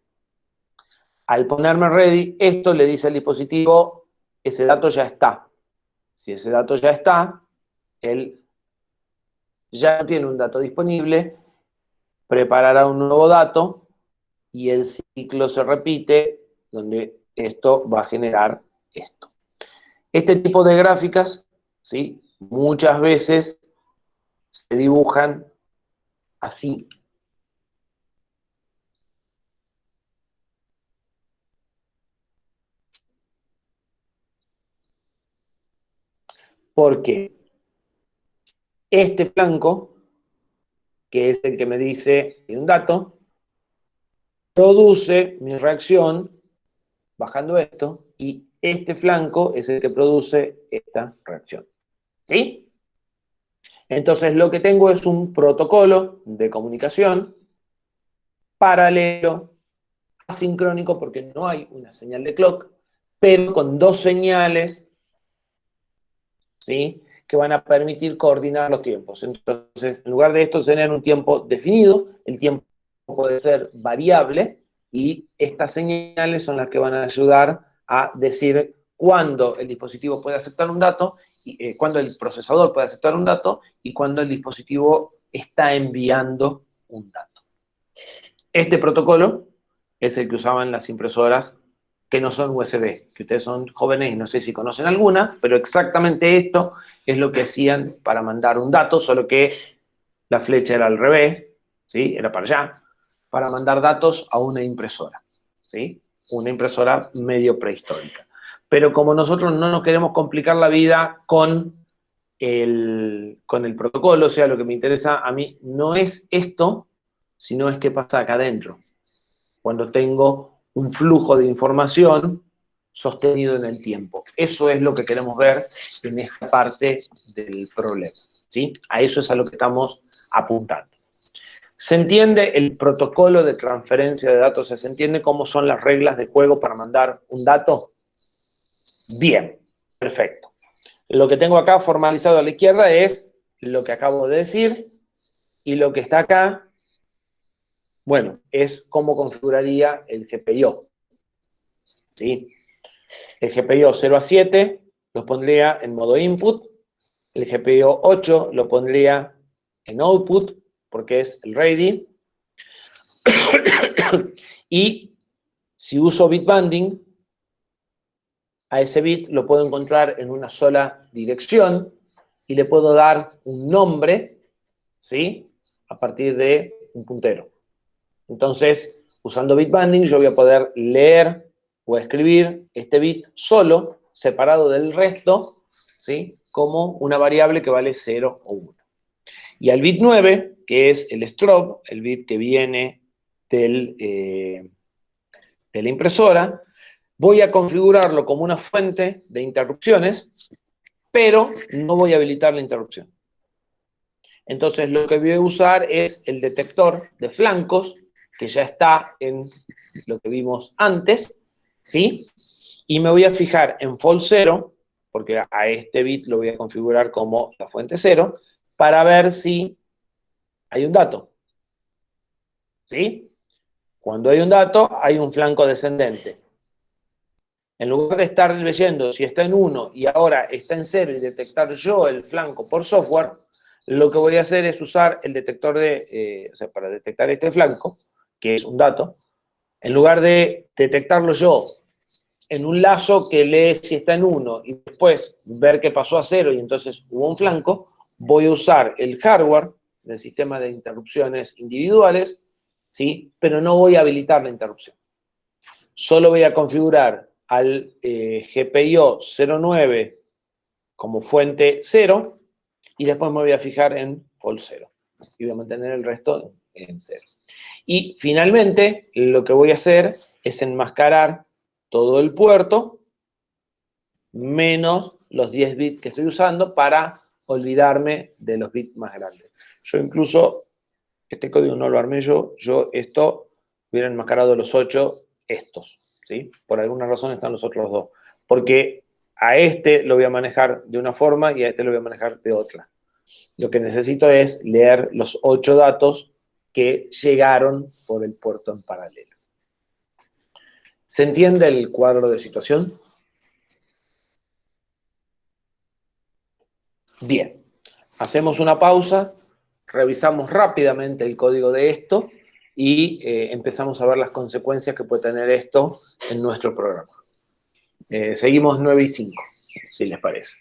Al ponerme ready, esto le dice al dispositivo, ese dato ya está. Si ese dato ya está, él ya no tiene un dato disponible, preparará un nuevo dato y el ciclo se repite, donde esto va a generar esto. Este tipo de gráficas, ¿sí? Muchas veces se dibujan así. Porque este flanco, que es el que me dice un dato, produce mi reacción bajando esto, y este flanco es el que produce esta reacción. ¿Sí? Entonces lo que tengo es un protocolo de comunicación paralelo, asincrónico, porque no hay una señal de clock, pero con 2 señales, ¿sí?, que van a permitir coordinar los tiempos. Entonces, en lugar de esto tener un tiempo definido, el tiempo puede ser variable, y estas señales son las que van a ayudar a decir cuándo el dispositivo puede aceptar un dato, cuándo el procesador puede aceptar un dato, y cuándo el dispositivo está enviando un dato. Este protocolo es el que usaban las impresoras que no son USB, que ustedes son jóvenes y no sé si conocen alguna, pero exactamente esto es lo que hacían para mandar un dato, solo que la flecha era al revés, ¿sí? Era para allá, para mandar datos a una impresora, ¿sí? Una impresora medio prehistórica. Pero como nosotros no nos queremos complicar la vida con el protocolo, o sea, lo que me interesa a mí no es esto, sino es qué pasa acá adentro, cuando tengo un flujo de información sostenido en el tiempo. Eso es lo que queremos ver en esta parte del problema, ¿sí? A eso es a lo que estamos apuntando. ¿Se entiende el protocolo de transferencia de datos? ¿Se entiende cómo son las reglas de juego para mandar un dato? Bien, perfecto. Lo que tengo acá formalizado a la izquierda es lo que acabo de decir, y lo que está acá Bueno, es cómo configuraría el GPIO. ¿Sí? El GPIO 0 a 7 lo pondría en modo input, el GPIO 8 lo pondría en output, porque es el ready, y si uso bit banding, a ese bit lo puedo encontrar en una sola dirección y le puedo dar un nombre, ¿sí? A partir de un puntero. Entonces, usando bit banding, yo voy a poder leer o escribir este bit solo, separado del resto, ¿sí? Como una variable que vale 0 o 1. Y al bit 9, que es el strobe, el bit que viene de la impresora, voy a configurarlo como una fuente de interrupciones, pero no voy a habilitar la interrupción. Entonces lo que voy a usar es el detector de flancos, que ya está en lo que vimos antes, ¿sí? Y me voy a fijar en false 0, porque a este bit lo voy a configurar como la fuente 0, para ver si hay un dato, ¿sí? Cuando hay un dato, hay un flanco descendente. En lugar de estar leyendo si está en 1 y ahora está en 0 y detectar yo el flanco por software, lo que voy a hacer es usar el detector o sea, para detectar este flanco, que es un dato, en lugar de detectarlo yo en un lazo que lee si está en 1 y después ver que pasó a 0 y entonces hubo un flanco, voy a usar el hardware del sistema de interrupciones individuales, ¿sí? Pero no voy a habilitar la interrupción. Solo voy a configurar al GPIO 09 como fuente 0 y después me voy a fijar en false 0 y voy a mantener el resto en 0. Y finalmente lo que voy a hacer es enmascarar todo el puerto menos los 10 bits que estoy usando para olvidarme de los bits más grandes. Yo incluso, este código no lo armé yo esto hubiera enmascarado los 8 estos, ¿sí? Por alguna razón están los otros 2, porque a este lo voy a manejar de una forma y a este lo voy a manejar de otra. Lo que necesito es leer los 8 datos que llegaron por el puerto en paralelo. ¿Se entiende el cuadro de situación? Bien, hacemos una pausa, revisamos rápidamente el código de esto y empezamos a ver las consecuencias que puede tener esto en nuestro programa. Seguimos 9 y 5, si les parece.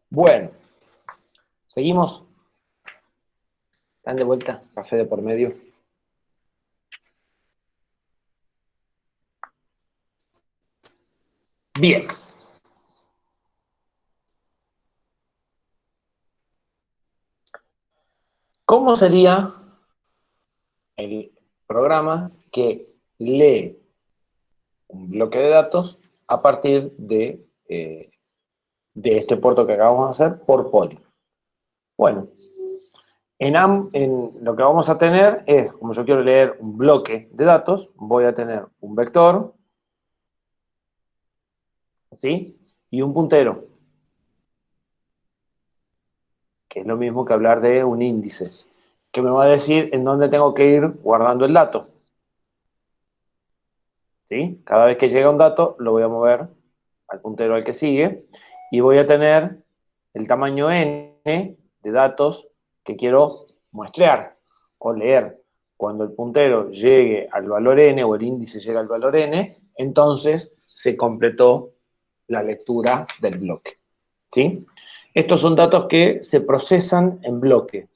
Bueno, seguimos. ¿Están de vuelta? Café de por medio. Bien. ¿Cómo sería el programa que lee un bloque de datos a partir de este puerto que acabamos de hacer por poly? Bueno, en lo que vamos a tener es, como yo quiero leer un bloque de datos, voy a tener un vector, ¿sí? Y un puntero, que es lo mismo que hablar de un índice, que me va a decir en dónde tengo que ir guardando el dato. ¿Sí? Cada vez que llega un dato, lo voy a mover al puntero al que sigue y voy a tener el tamaño n de datos que quiero muestrear o leer. Cuando el puntero llegue al valor n o el índice llega al valor n, entonces se completó la lectura del bloque. ¿Sí? Estos son datos que se procesan en bloque.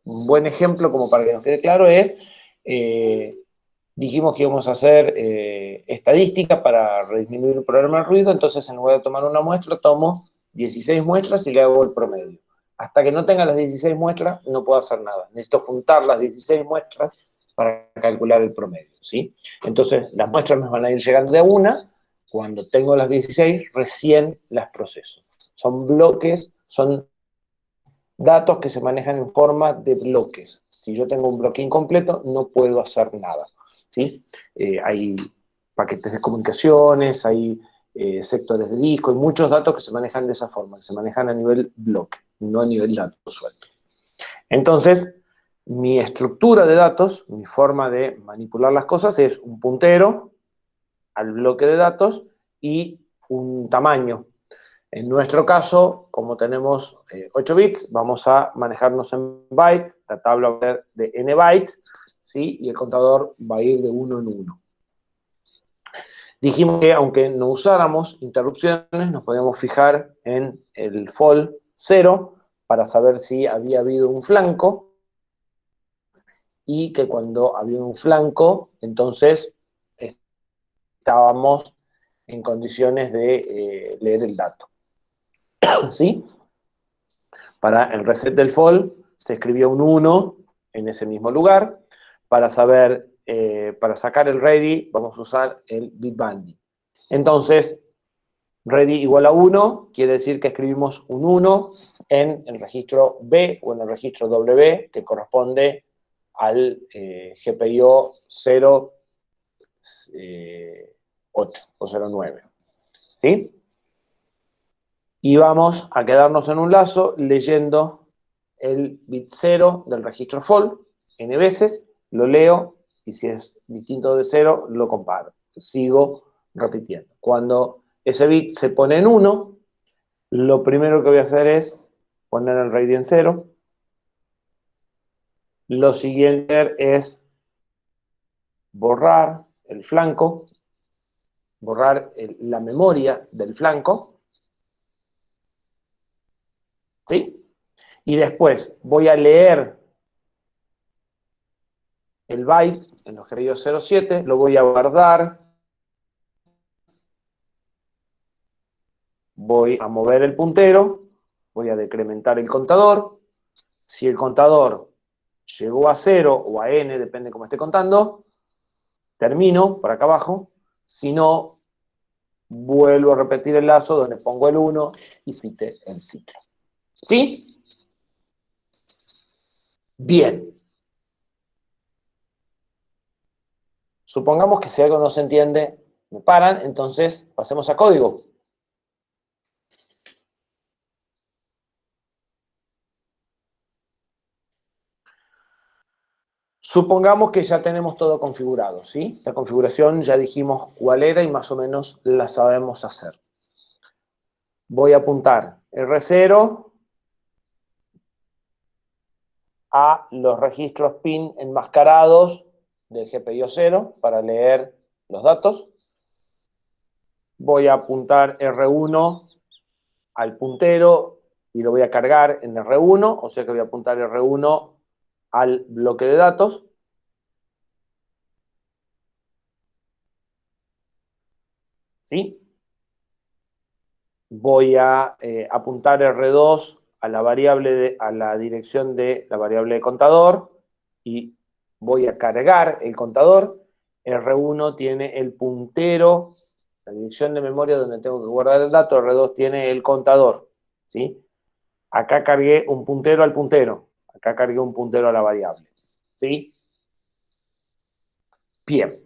Un buen ejemplo, como para que nos quede claro, es dijimos que íbamos a hacer estadística para disminuir el problema del ruido, entonces en lugar de tomar una muestra, tomo 16 muestras y le hago el promedio. Hasta que no tenga las 16 muestras, no puedo hacer nada. Necesito juntar las 16 muestras para calcular el promedio, ¿sí? Entonces, las muestras me van a ir llegando de a una. Cuando tengo las 16, recién las proceso. Son bloques, son datos que se manejan en forma de bloques. Si yo tengo un bloque incompleto, no puedo hacer nada. ¿Sí? Hay paquetes de comunicaciones, hay sectores de disco, hay muchos datos que se manejan de esa forma, se manejan a nivel bloque, no a nivel datos sueltos. Entonces, mi estructura de datos, mi forma de manipular las cosas es un puntero al bloque de datos y un tamaño. En nuestro caso, como tenemos 8 bits, vamos a manejarnos en bytes, la tabla va a ser de n bytes, ¿sí? Y el contador va a ir de 1 en 1. Dijimos que aunque no usáramos interrupciones, nos podíamos fijar en el fall 0 para saber si había habido un flanco y que cuando había un flanco, entonces estábamos en condiciones de leer el dato. ¿Sí? Para el reset del fall se escribió un 1 en ese mismo lugar. Para saber, para sacar el ready, vamos a usar el bit bandy. Entonces, ready igual a 1 quiere decir que escribimos un 1 en el registro B o en el registro W, que corresponde al GPIO 08 o 09. ¿Sí? Y vamos a quedarnos en un lazo leyendo el bit 0 del registro fall n veces, lo leo y si es distinto de 0, lo comparo. Sigo repitiendo. Cuando ese bit se pone en 1, lo primero que voy a hacer es poner el ready en 0. Lo siguiente es borrar el flanco, borrar la memoria del flanco. ¿Sí? Y después voy a leer el byte en los queridos 07, lo voy a guardar, voy a mover el puntero, voy a decrementar el contador. Si el contador llegó a 0 o a n, depende cómo esté contando, termino por acá abajo. Si no, vuelvo a repetir el lazo donde pongo el 1 y cite el ciclo. ¿Sí? Bien. Supongamos que si algo no se entiende, me paran, entonces pasemos a código. Supongamos que ya tenemos todo configurado, ¿sí? La configuración ya dijimos cuál era y más o menos la sabemos hacer. Voy a apuntar R0 a los registros PIN enmascarados del GPIO 0 para leer los datos. Voy a apuntar R1 al puntero y lo voy a cargar en R1, o sea que voy a apuntar R1 al bloque de datos. ¿Sí? Voy a apuntar R2 a la variable a la dirección de la variable de contador y voy a cargar el contador. R1 tiene el puntero, la dirección de memoria donde tengo que guardar el dato. R2 tiene el contador. ¿Sí? Acá cargué un puntero al puntero. Acá cargué un puntero a la variable. ¿Sí? Bien.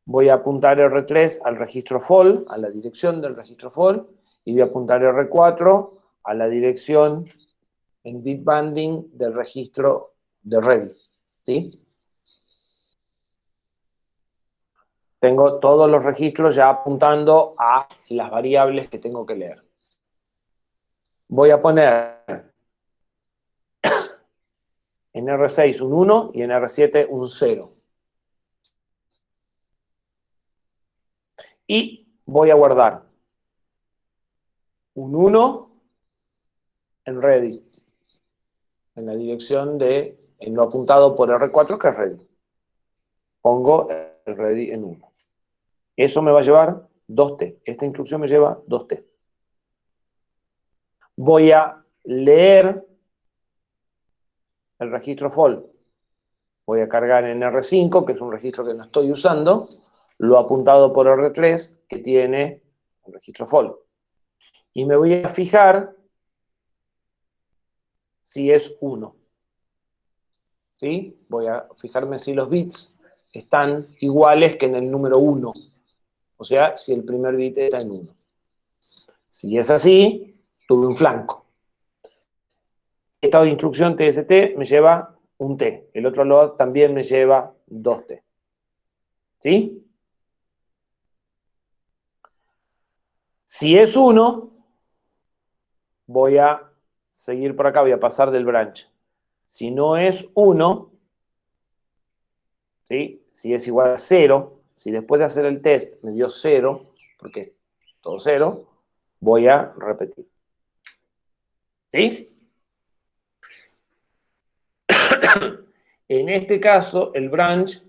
Voy a apuntar R3 al registro fall, a la dirección del registro fall, y voy a apuntar R4 a la dirección en bit banding del registro de ready. ¿Sí? Tengo todos los registros ya apuntando a las variables que tengo que leer. Voy a poner en R6 un 1 y en R7 un 0. Y voy a guardar un 1 en ready, en la dirección en lo apuntado por R4, que es ready. Pongo el ready en 1. Eso me va a llevar 2T. Esta instrucción me lleva 2T. Voy a leer el registro fall. Voy a cargar en R5, que es un registro que no estoy usando, lo apuntado por R3, que tiene el registro fall. Y me voy a fijar si es 1. ¿Sí? Voy a fijarme si los bits están iguales que en el número 1. O sea, si el primer bit está en 1. Si es así, tuve un flanco. Estado de instrucción TST me lleva un T. El otro lado también me lleva 2T. ¿Sí? Si es 1, voy a seguir por acá, voy a pasar del branch. Si no es 1, ¿sí? Si es igual a 0, si después de hacer el test me dio 0, porque es todo 0, voy a repetir. ¿Sí? En este caso, el branch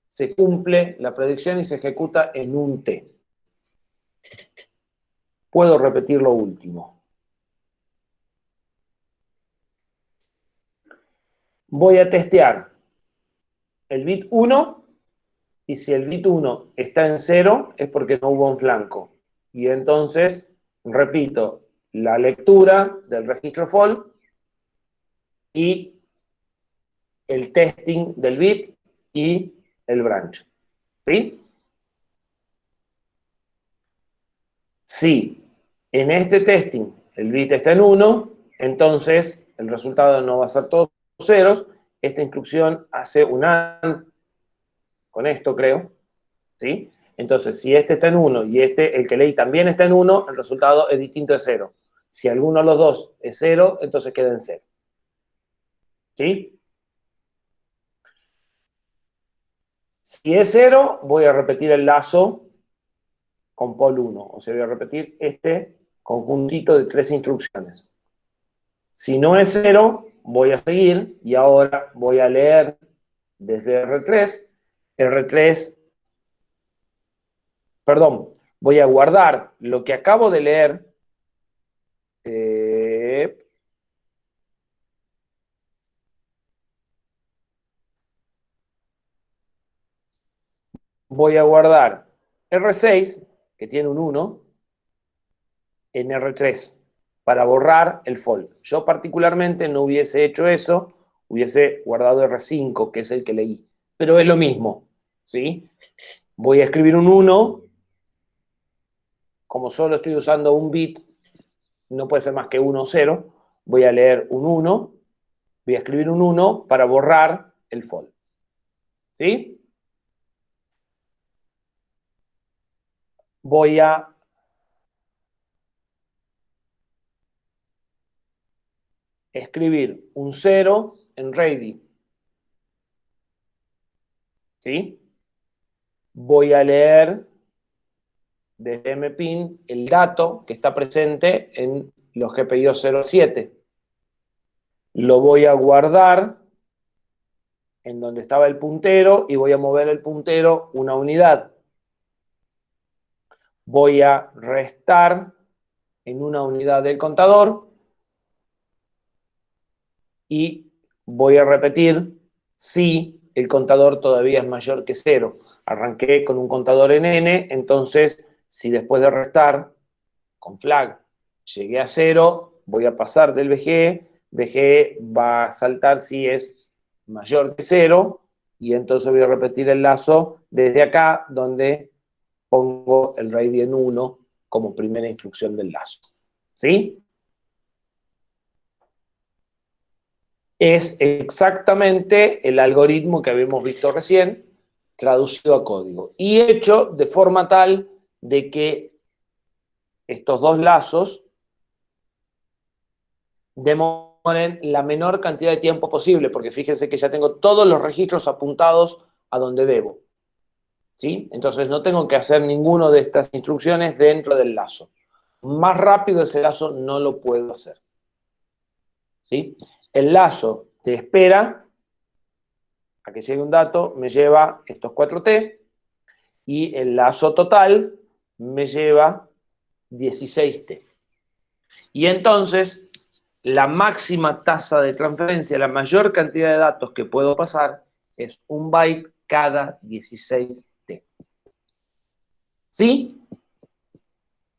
se cumple la predicción y se ejecuta en un T. Puedo repetir lo último. Voy a testear el bit 1 y si el bit 1 está en 0 es porque no hubo un flanco. Y entonces, repito, la lectura del registro fall y el testing del bit y el branch. ¿Sí? Si en este testing el bit está en 1, entonces el resultado no va a ser todos ceros. Esta instrucción hace un AND con esto, creo. ¿Sí? Entonces, si este está en 1 y el que leí también está en 1, el resultado es distinto de 0. Si alguno de los dos es 0, entonces queda en 0. ¿Sí? Si es 0, voy a repetir el lazo con pol 1. O sea, voy a repetir este conjuntito de 3 instrucciones. Si no es 0, voy a seguir y ahora voy a leer desde R3. R3, perdón, voy a guardar lo que acabo de leer. Voy a guardar R6, que tiene un 1, en R3 para borrar el fall. Yo particularmente no hubiese hecho eso, hubiese guardado R5, que es el que leí. Pero es lo mismo, ¿sí? Voy a escribir un 1, como solo estoy usando un bit, no puede ser más que 1 o 0, voy a leer un 1, voy a escribir un 1 para borrar el fall. ¿Sí? Voy a escribir un 0 en ready. ¿Sí? Voy a leer desde MPIN el dato que está presente en los GPIO 0 a 7. Lo voy a guardar en donde estaba el puntero y voy a mover el puntero una unidad. Voy a restar en una unidad del contador y voy a repetir si el contador todavía es mayor que 0. Arranqué con un contador en n, entonces si después de restar con flag llegué a 0, voy a pasar del VGE, VGE va a saltar si es mayor que 0, y entonces voy a repetir el lazo desde acá, donde pongo el ready en 1 como primera instrucción del lazo. ¿Sí? Es exactamente el algoritmo que habíamos visto recién, traducido a código, y hecho de forma tal de que estos dos lazos demoren la menor cantidad de tiempo posible, porque fíjense que ya tengo todos los registros apuntados a donde debo. ¿Sí? Entonces no tengo que hacer ninguna de estas instrucciones dentro del lazo. Más rápido ese lazo no lo puedo hacer. ¿Sí? El lazo de espera a que llegue un dato me lleva estos 4T, y el lazo total me lleva 16T. Y entonces la máxima tasa de transferencia, la mayor cantidad de datos que puedo pasar es 1 byte cada 16T. ¿Sí?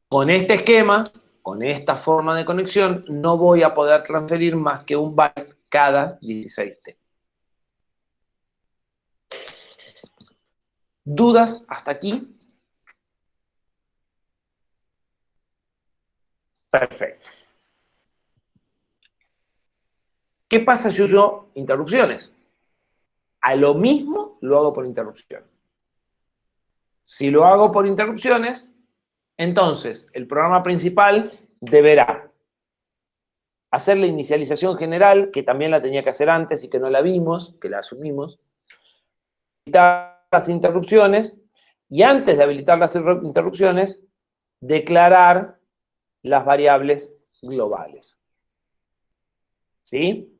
Con este esquema, con esta forma de conexión, no voy a poder transferir más que 1 byte cada 16T. ¿Dudas hasta aquí? Perfecto. ¿Qué pasa si uso interrupciones? A lo mismo lo hago por interrupciones. Si lo hago por interrupciones, entonces el programa principal deberá hacer la inicialización general, que también la tenía que hacer antes y que no la vimos, que la asumimos, habilitar las interrupciones, y antes de habilitar las interrupciones, declarar las variables globales. ¿Sí?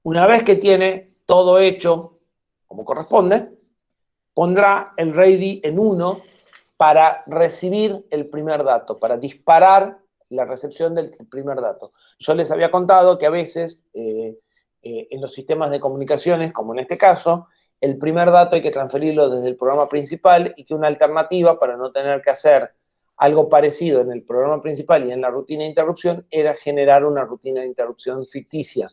Una vez que tiene todo hecho como corresponde, pondrá el ready en 1 para recibir el primer dato, para disparar la recepción del primer dato. Yo les había contado que a veces en los sistemas de comunicaciones, como en este caso, el primer dato hay que transferirlo desde el programa principal, y que una alternativa para no tener que hacer algo parecido en el programa principal y en la rutina de interrupción era generar una rutina de interrupción ficticia.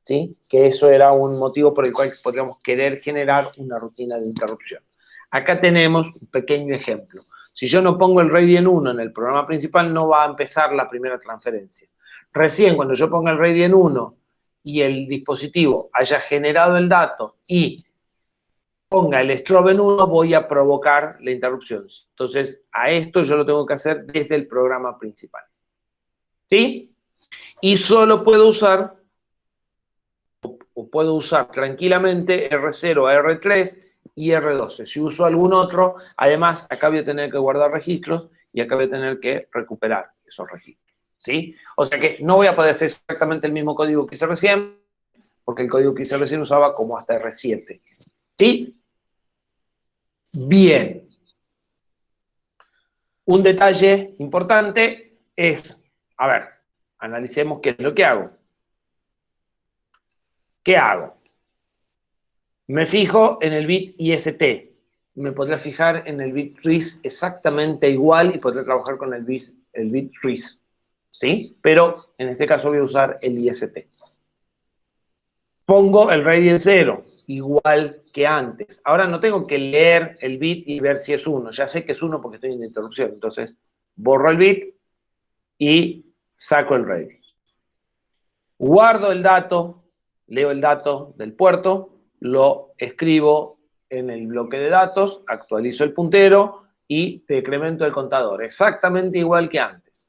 ¿Sí? Que eso era un motivo por el cual podríamos querer generar una rutina de interrupción. Acá tenemos un pequeño ejemplo. Si yo no pongo el ready en 1 en el programa principal, no va a empezar la primera transferencia. Recién cuando yo ponga el ready en 1 y el dispositivo haya generado el dato y ponga el strobe en 1, voy a provocar la interrupción. Entonces, a esto yo lo tengo que hacer desde el programa principal. ¿Sí? Y solo puedo usar tranquilamente R0 a R3 y R12. Si uso algún otro, además, acá voy a tener que guardar registros y acá voy a tener que recuperar esos registros. ¿Sí? O sea que no voy a poder hacer exactamente el mismo código que hice recién, porque el código que hice recién usaba como hasta R7. ¿Sí? Bien. Un detalle importante es, a ver, analicemos qué es lo que hago. ¿Qué hago? Me fijo en el bit IST. Me podré fijar en el bit RIS exactamente igual y podré trabajar con el bit RIS. ¿Sí? Pero en este caso voy a usar el IST. Pongo el ready en 0, igual que antes. Ahora no tengo que leer el bit y ver si es 1. Ya sé que es 1 porque estoy en interrupción. Entonces, borro el bit y saco el ready. Guardo el dato, leo el dato del puerto, lo escribo en el bloque de datos, actualizo el puntero y decremento el contador, exactamente igual que antes.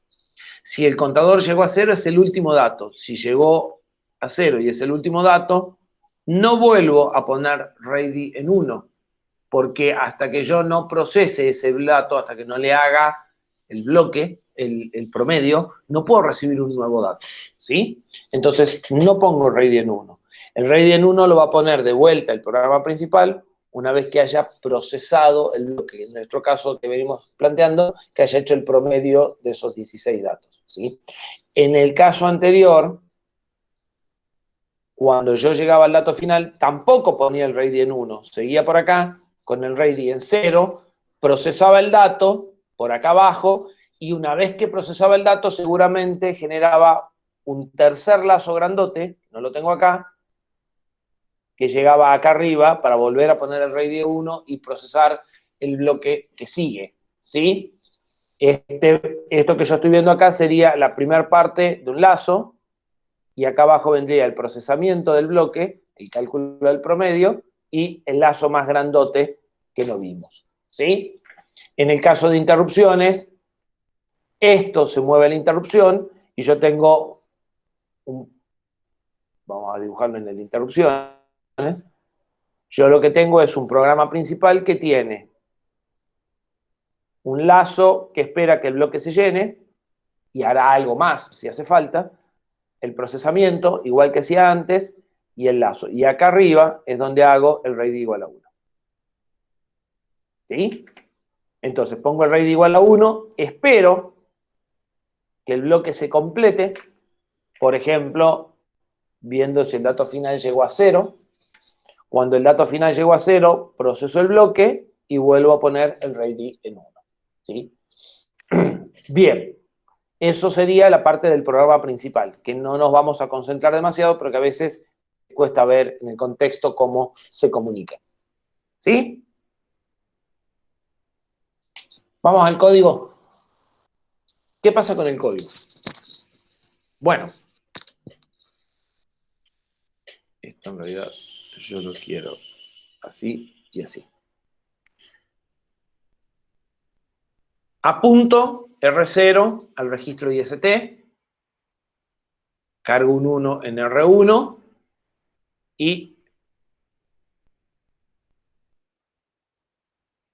Si el contador llegó a 0, es el último dato. Si llegó a 0 y es el último dato, no vuelvo a poner ready en 1, porque hasta que yo no procese ese dato, hasta que no le haga el bloque, el promedio, no puedo recibir un nuevo dato, ¿sí? Entonces, no pongo el RAID en 1. El RAID en 1 lo va a poner de vuelta el programa principal una vez que haya procesado el bloque. En nuestro caso, que venimos planteando, que haya hecho el promedio de esos 16 datos, ¿sí? En el caso anterior, cuando yo llegaba al dato final, tampoco ponía el RAID en 1. Seguía por acá con el RAID en 0, procesaba el dato por acá abajo, y una vez que procesaba el dato, seguramente generaba un tercer lazo grandote, no lo tengo acá, que llegaba acá arriba para volver a poner el RAID 1 y procesar el bloque que sigue, ¿sí? Esto que yo estoy viendo acá sería la primera parte de un lazo, y acá abajo vendría el procesamiento del bloque, el cálculo del promedio, y el lazo más grandote que no vimos, ¿sí? En el caso de interrupciones, esto se mueve a la interrupción, y yo tengo vamos a dibujarlo en el de interrupciones. Yo lo que tengo es un programa principal que tiene un lazo que espera que el bloque se llene, y hará algo más si hace falta, el procesamiento, igual que hacía antes, y el lazo. Y acá arriba es donde hago el RAID igual a 1. ¿Sí? Entonces pongo el RAID igual a 1, espero que el bloque se complete, por ejemplo, viendo si el dato final llegó a 0. Cuando el dato final llegó a 0, proceso el bloque y vuelvo a poner el RAID en 1. ¿Sí? Bien, eso sería la parte del programa principal, que no nos vamos a concentrar demasiado, pero que a veces cuesta ver en el contexto cómo se comunica. ¿Sí? Vamos al código. ¿Qué pasa con el código? Bueno, esto en realidad yo lo quiero así y así. Apunto R0 al registro IST, cargo un 1 en R1 y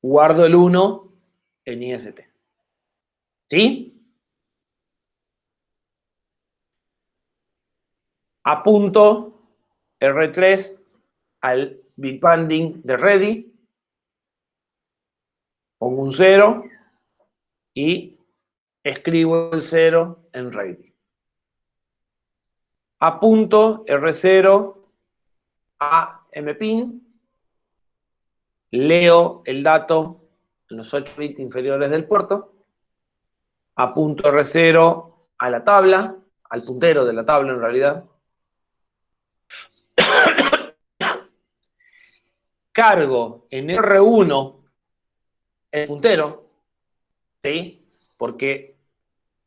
guardo el 1 en IST. ¿Sí? Apunto R3 al bitbanding de ready, pongo un 0 y escribo el 0 en ready. Apunto R0 a mpin, leo el dato en los 8 bits inferiores del puerto, apunto R0 a la tabla, al puntero de la tabla en realidad, cargo en R1 el puntero, ¿sí? Porque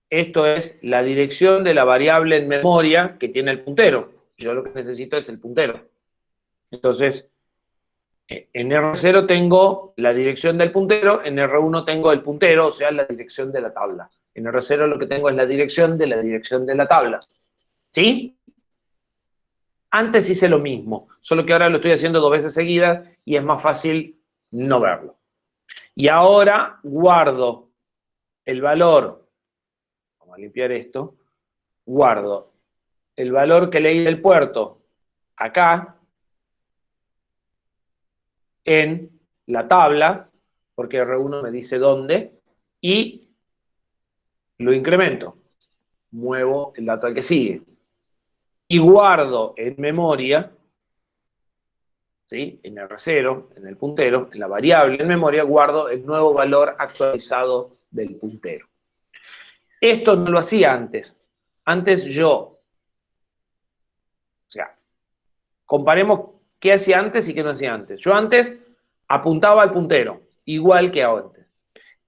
esto es la dirección de la variable en memoria que tiene el puntero. Yo lo que necesito es el puntero. Entonces, en R0 tengo la dirección del puntero, en R1 tengo el puntero, o sea, la dirección de la tabla. En R0 lo que tengo es la dirección de la tabla. ¿Sí? Antes hice lo mismo, solo que ahora lo estoy haciendo 2 veces seguidas y es más fácil no verlo. Y ahora guardo el valor, vamos a limpiar esto, guardo el valor que leí del puerto acá en la tabla, porque R1 me dice dónde, y lo incremento, muevo el dato al que sigue. Y guardo en memoria, ¿sí? En R0, en el puntero, en la variable en memoria, guardo el nuevo valor actualizado del puntero. Esto no lo hacía antes. Antes yo, o sea, comparemos qué hacía antes y qué no hacía antes. Yo antes apuntaba al puntero, igual que antes.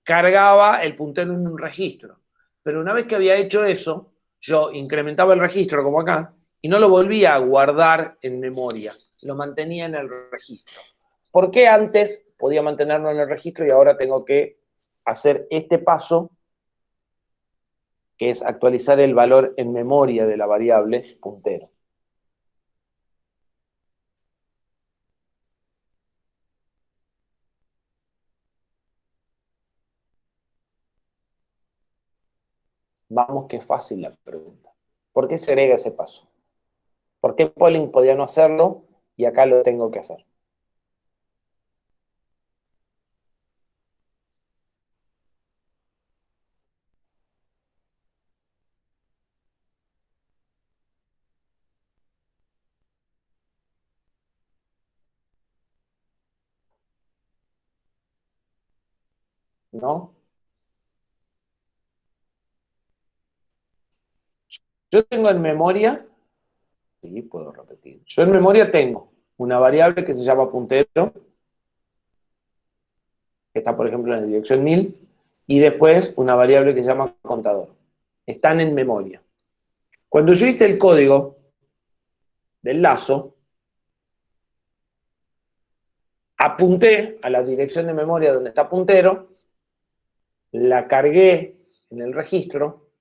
Cargaba el puntero en un registro. Pero una vez que había hecho eso, yo incrementaba el registro, como acá, y no lo volvía a guardar en memoria. Lo mantenía en el registro. ¿Por qué antes podía mantenerlo en el registro y ahora tengo que hacer este paso, que es actualizar el valor en memoria de la variable puntero? Vamos, que es fácil la pregunta. ¿Por qué se agrega ese paso? ¿Por qué Polling podía no hacerlo y acá lo tengo que hacer? ¿No? Yo tengo en memoria, sí, puedo repetir. Yo en memoria tengo una variable que se llama puntero, que está, por ejemplo, en la dirección 1000, y después una variable que se llama contador. Están en memoria. Cuando yo hice el código del lazo, apunté a la dirección de memoria donde está puntero, la cargué en el registro,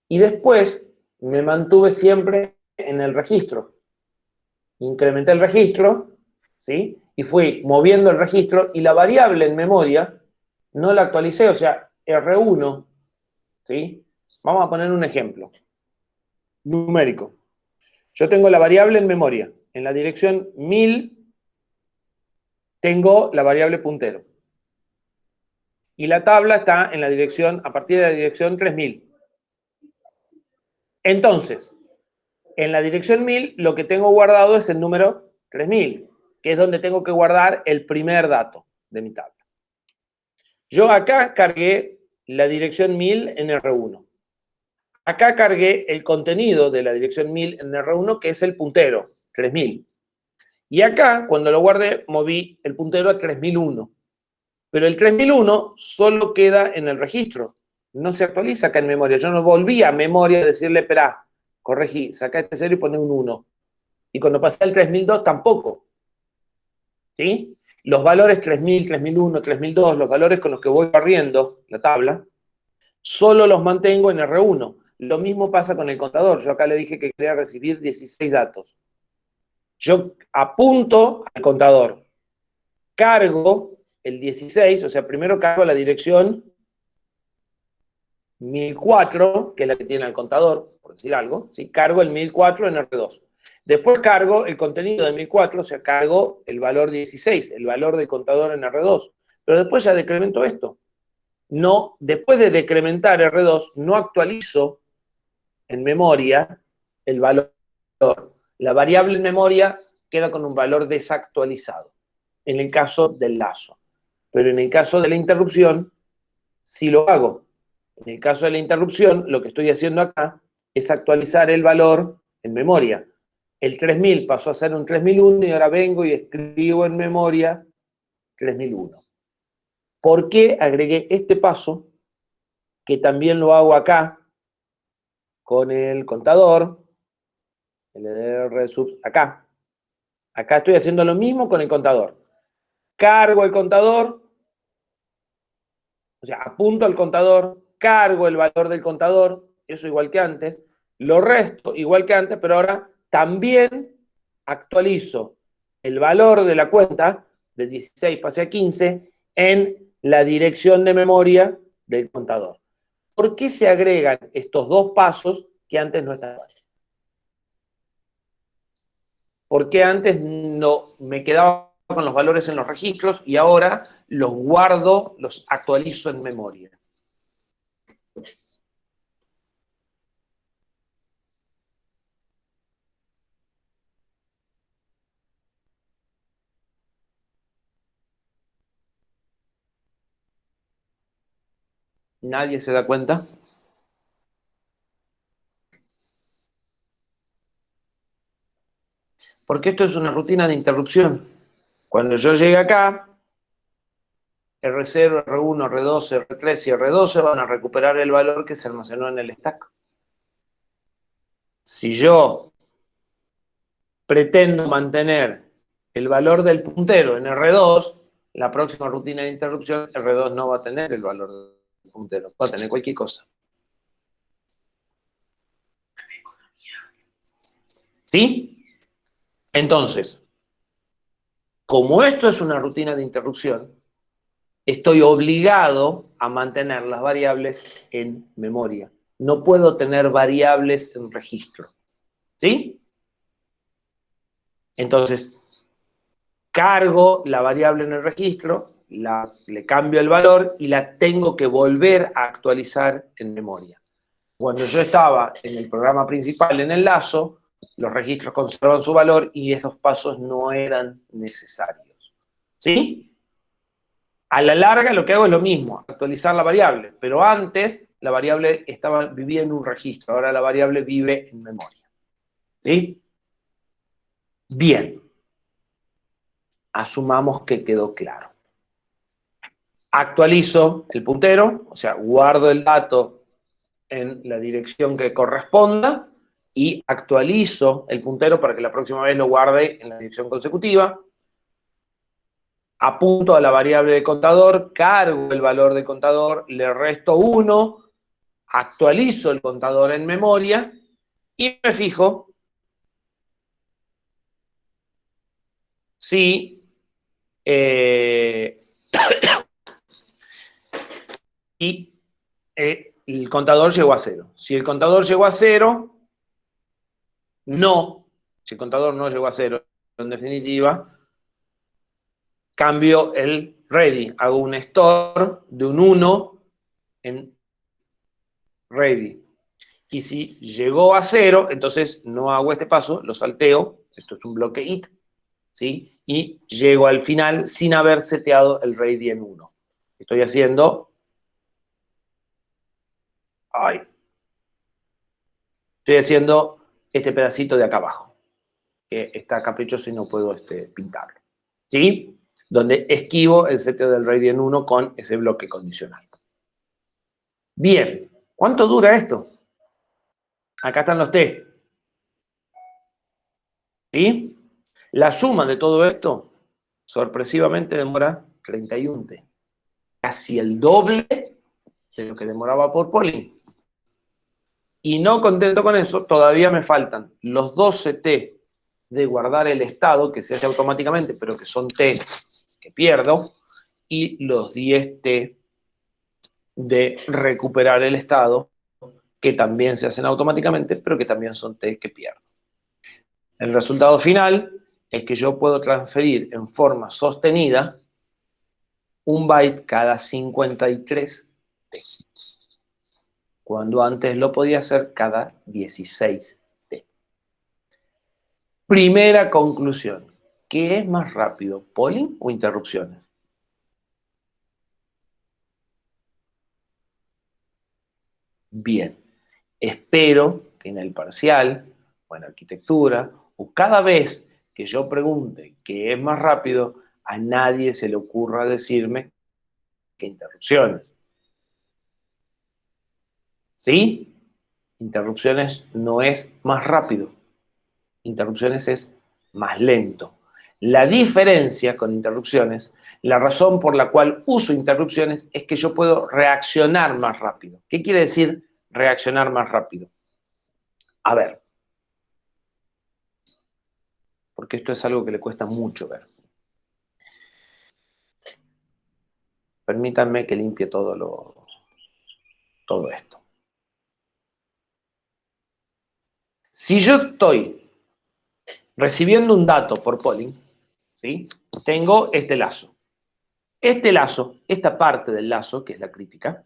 y después me mantuve siempre en el registro. Incrementé el registro, ¿sí? Y fui moviendo el registro, y la variable en memoria no la actualicé, o sea, R1, ¿sí? Vamos a poner un ejemplo numérico. Yo tengo la variable en memoria. En la dirección 1000 tengo la variable puntero. Y la tabla está en la dirección, a partir de la dirección 3000. Entonces, en la dirección 1000 lo que tengo guardado es el número 3000, que es donde tengo que guardar el primer dato de mi tabla. Yo acá cargué la dirección 1000 en R1. Acá cargué el contenido de la dirección 1000 en R1, que es el puntero, 3000. Y acá, cuando lo guardé, moví el puntero a 3001. Pero el 3001 solo queda en el registro. No se actualiza acá en memoria. Yo no volví a memoria a decirle, espera, corregí, saca este 0 y pone un 1. Y cuando pasé al 3002 tampoco. ¿Sí? Los valores 3000, 3001, 3002, los valores con los que voy barriendo la tabla, solo los mantengo en R1. Lo mismo pasa con el contador. Yo acá le dije que quería recibir 16 datos. Yo apunto al contador, cargo el 16, o sea, primero cargo la dirección 1004, que es la que tiene el contador, por decir algo, ¿sí? Cargo el 1004 en R2. Después cargo el contenido de 1004, o sea, cargo el valor 16, el valor del contador en R2. Pero después ya decremento esto. No, después de decrementar R2, no actualizo en memoria el valor. La variable en memoria queda con un valor desactualizado, en el caso del lazo. Pero en el caso de la interrupción, sí lo hago. En el caso de la interrupción, lo que estoy haciendo acá es actualizar el valor en memoria. El 3000 pasó a ser un 3001 y ahora vengo y escribo en memoria 3001. ¿Por qué agregué este paso? Que también lo hago acá con el contador, LDR sub, acá. Acá estoy haciendo lo mismo con el contador. Cargo el contador, o sea, apunto al contador, cargo el valor del contador, eso igual que antes, lo resto igual que antes, pero ahora también actualizo el valor de la cuenta, de 16 pase a 15, en la dirección de memoria del contador. ¿Por qué se agregan estos dos pasos que antes no estaban? ¿Por qué antes no me quedaba con los valores en los registros y ahora los guardo, los actualizo en memoria? ¿Nadie se da cuenta? Porque esto es una rutina de interrupción. Cuando yo llegue acá, R0, R1, R2, R3 y R12 van a recuperar el valor que se almacenó en el stack. Si yo pretendo mantener el valor del puntero en R2, la próxima rutina de interrupción, R2 no va a tener el valor del puntero, va a tener cualquier cosa. ¿Sí? Entonces, como esto es una rutina de interrupción, estoy obligado a mantener las variables en memoria. No puedo tener variables en registro. ¿Sí? Entonces, cargo la variable en el registro, le cambio el valor y la tengo que volver a actualizar en memoria. Cuando yo estaba en el programa principal, en el lazo, los registros conservaban su valor y esos pasos no eran necesarios. ¿Sí? A la larga lo que hago es lo mismo, actualizar la variable, pero antes la variable vivía en un registro, ahora la variable vive en memoria. ¿Sí? Bien. Asumamos que quedó claro. Actualizo el puntero, o sea, guardo el dato en la dirección que corresponda y actualizo el puntero para que la próxima vez lo guarde en la dirección consecutiva. Apunto a la variable de contador, cargo el valor de contador, le resto 1, actualizo el contador en memoria y me fijo si el contador llegó a 0. Si el contador llegó a 0, no. Si el contador no llegó a 0, en definitiva, cambio el ready. Hago un store de un 1 en ready. Y si llegó a 0, entonces no hago este paso, lo salteo. Esto es un bloque it, ¿sí? Y llego al final sin haber seteado el ready en 1. Estoy haciendo... Estoy haciendo este pedacito de acá abajo, que está caprichoso y no puedo pintarlo. ¿Sí? Donde esquivo el seteo del ready en 1 con ese bloque condicional. Bien, ¿cuánto dura esto? Acá están los T. ¿Sí? La suma de todo esto, sorpresivamente, demora 31 T. Casi el doble de lo que demoraba por Polling. Y no contento con eso, todavía me faltan los 12 T de guardar el estado, que se hace automáticamente, pero que son T que pierdo, y los 10 T de recuperar el estado, que también se hacen automáticamente, pero que también son T que pierdo. El resultado final es que yo puedo transferir en forma sostenida un byte cada 53 T, cuando antes lo podía hacer cada 16 T. Primera conclusión, ¿qué es más rápido, polling o interrupciones? Bien, espero que en el parcial o en arquitectura o cada vez que yo pregunte qué es más rápido, a nadie se le ocurra decirme que interrupciones. ¿Sí? Interrupciones no es más rápido. Interrupciones es más lento. La diferencia con interrupciones, la razón por la cual uso interrupciones es que yo puedo reaccionar más rápido. ¿Qué quiere decir reaccionar más rápido? A ver, porque esto es algo que le cuesta mucho ver. Permítanme que limpie todo esto. Si yo estoy recibiendo un dato por polling, ¿sí? Tengo este lazo. Este lazo, esta parte del lazo, que es la crítica,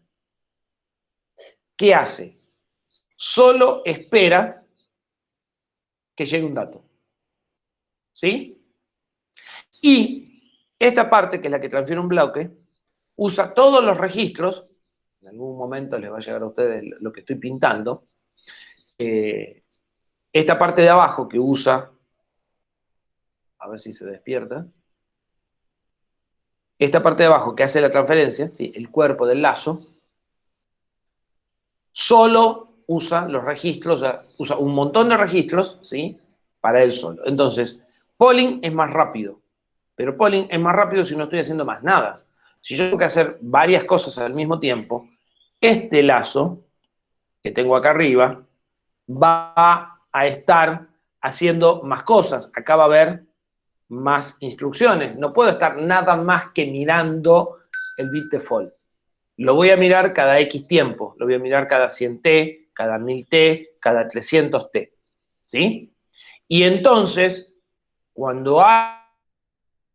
¿qué hace? Solo espera que llegue un dato. ¿Sí? Y esta parte, que es la que transfiere un bloque, usa todos los registros, en algún momento les va a llegar a ustedes lo que estoy pintando, esta parte de abajo que usa, a ver si se despierta, esta parte de abajo que hace la transferencia, ¿sí? El cuerpo del lazo, solo usa los registros, o sea, usa un montón de registros, ¿sí? Para él solo. Entonces, polling es más rápido, pero polling es más rápido si no estoy haciendo más nada. Si yo tengo que hacer varias cosas al mismo tiempo, este lazo que tengo acá arriba va a estar haciendo más cosas. Acá va a haber más instrucciones. No puedo estar nada más que mirando el bit default. Lo voy a mirar cada X tiempo. Lo voy a mirar cada 100T, cada 1000T, cada 300T, ¿sí? Y entonces, cuando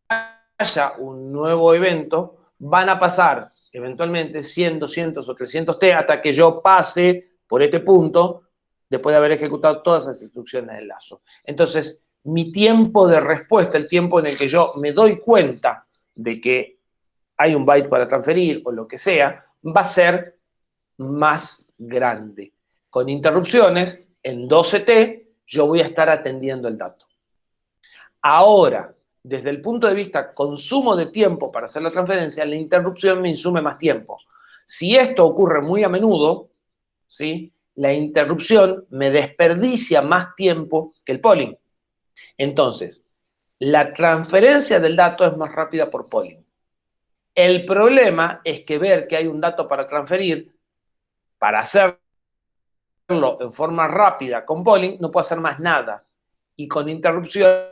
haya un nuevo evento, van a pasar eventualmente 100, 200 o 300T hasta que yo pase por este punto después de haber ejecutado todas las instrucciones del lazo. Entonces, mi tiempo de respuesta, el tiempo en el que yo me doy cuenta de que hay un byte para transferir o lo que sea, va a ser más grande. Con interrupciones, en 12T, yo voy a estar atendiendo el dato. Ahora, desde el punto de vista consumo de tiempo para hacer la transferencia, la interrupción me insume más tiempo. Si esto ocurre muy a menudo, ¿sí?, la interrupción me desperdicia más tiempo que el polling. Entonces, la transferencia del dato es más rápida por polling. El problema es que ver que hay un dato para transferir, para hacerlo en forma rápida con polling, no puedo hacer más nada. Y con interrupción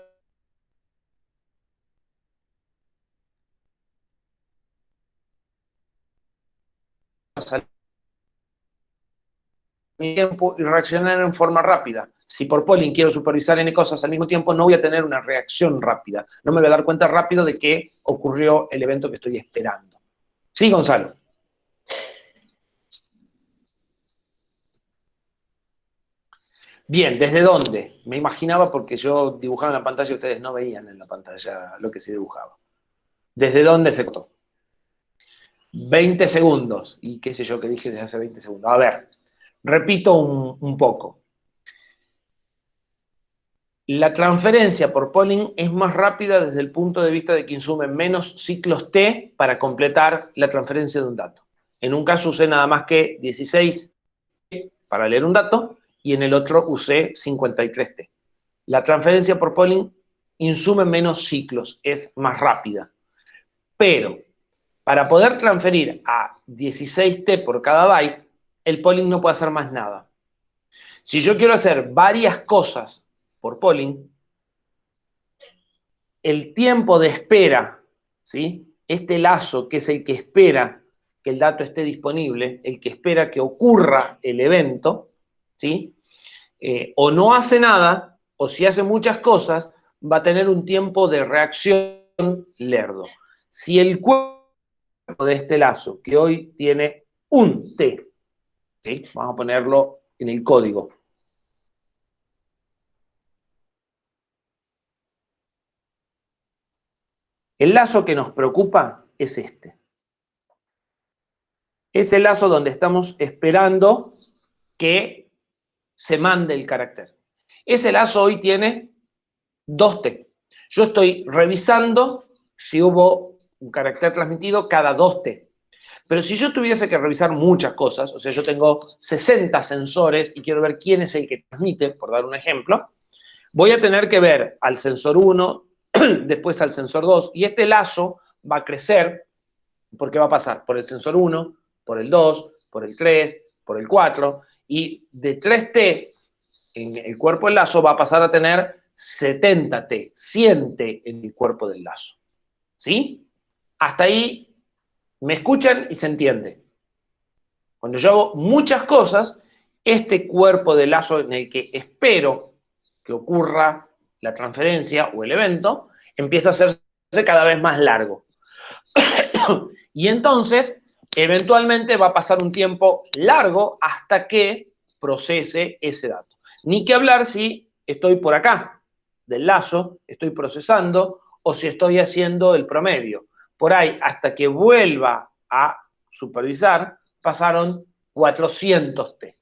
mi tiempo y reaccionar en forma rápida. Si por polling quiero supervisar N cosas al mismo tiempo, no voy a tener una reacción rápida. No me voy a dar cuenta rápido de que ocurrió el evento que estoy esperando. Sí, Gonzalo. Bien, ¿desde dónde? Me imaginaba porque yo dibujaba en la pantalla y ustedes no veían en la pantalla lo que se dibujaba. ¿Desde dónde se cortó? 20 segundos. Y qué sé yo que dije desde hace 20 segundos. A ver, repito un poco. La transferencia por polling es más rápida desde el punto de vista de que insume menos ciclos T para completar la transferencia de un dato. En un caso usé nada más que 16 T para leer un dato y en el otro usé 53T. La transferencia por polling insume menos ciclos, es más rápida. Pero para poder transferir a 16T por cada byte, el polling no puede hacer más nada. Si yo quiero hacer varias cosas por polling, el tiempo de espera, ¿sí?, este lazo que es el que espera que el dato esté disponible, el que espera que ocurra el evento, ¿sí?, o no hace nada, o si hace muchas cosas, va a tener un tiempo de reacción lerdo. Si el cuerpo de este lazo, que hoy tiene un T, ¿sí?, vamos a ponerlo en el código, el lazo que nos preocupa es este. Es el lazo donde estamos esperando que se mande el carácter. Ese lazo hoy tiene 2T. Yo estoy revisando si hubo un carácter transmitido cada 2T. Pero si yo tuviese que revisar muchas cosas, o sea, yo tengo 60 sensores y quiero ver quién es el que transmite, por dar un ejemplo, voy a tener que ver al sensor 1, después al sensor 2, y este lazo va a crecer porque va a pasar por el sensor 1, por el 2, por el 3, por el 4, y de 3T en el cuerpo del lazo va a pasar a tener 70T, 100T en el cuerpo del lazo. ¿Sí? Hasta ahí me escuchan y se entiende. Cuando yo hago muchas cosas, este cuerpo de lazo en el que espero que ocurra la transferencia o el evento, empieza a hacerse cada vez más largo. Y entonces, eventualmente va a pasar un tiempo largo hasta que procese ese dato. Ni que hablar si estoy por acá del lazo, estoy procesando, o si estoy haciendo el promedio. Por ahí, hasta que vuelva a supervisar, pasaron 400T.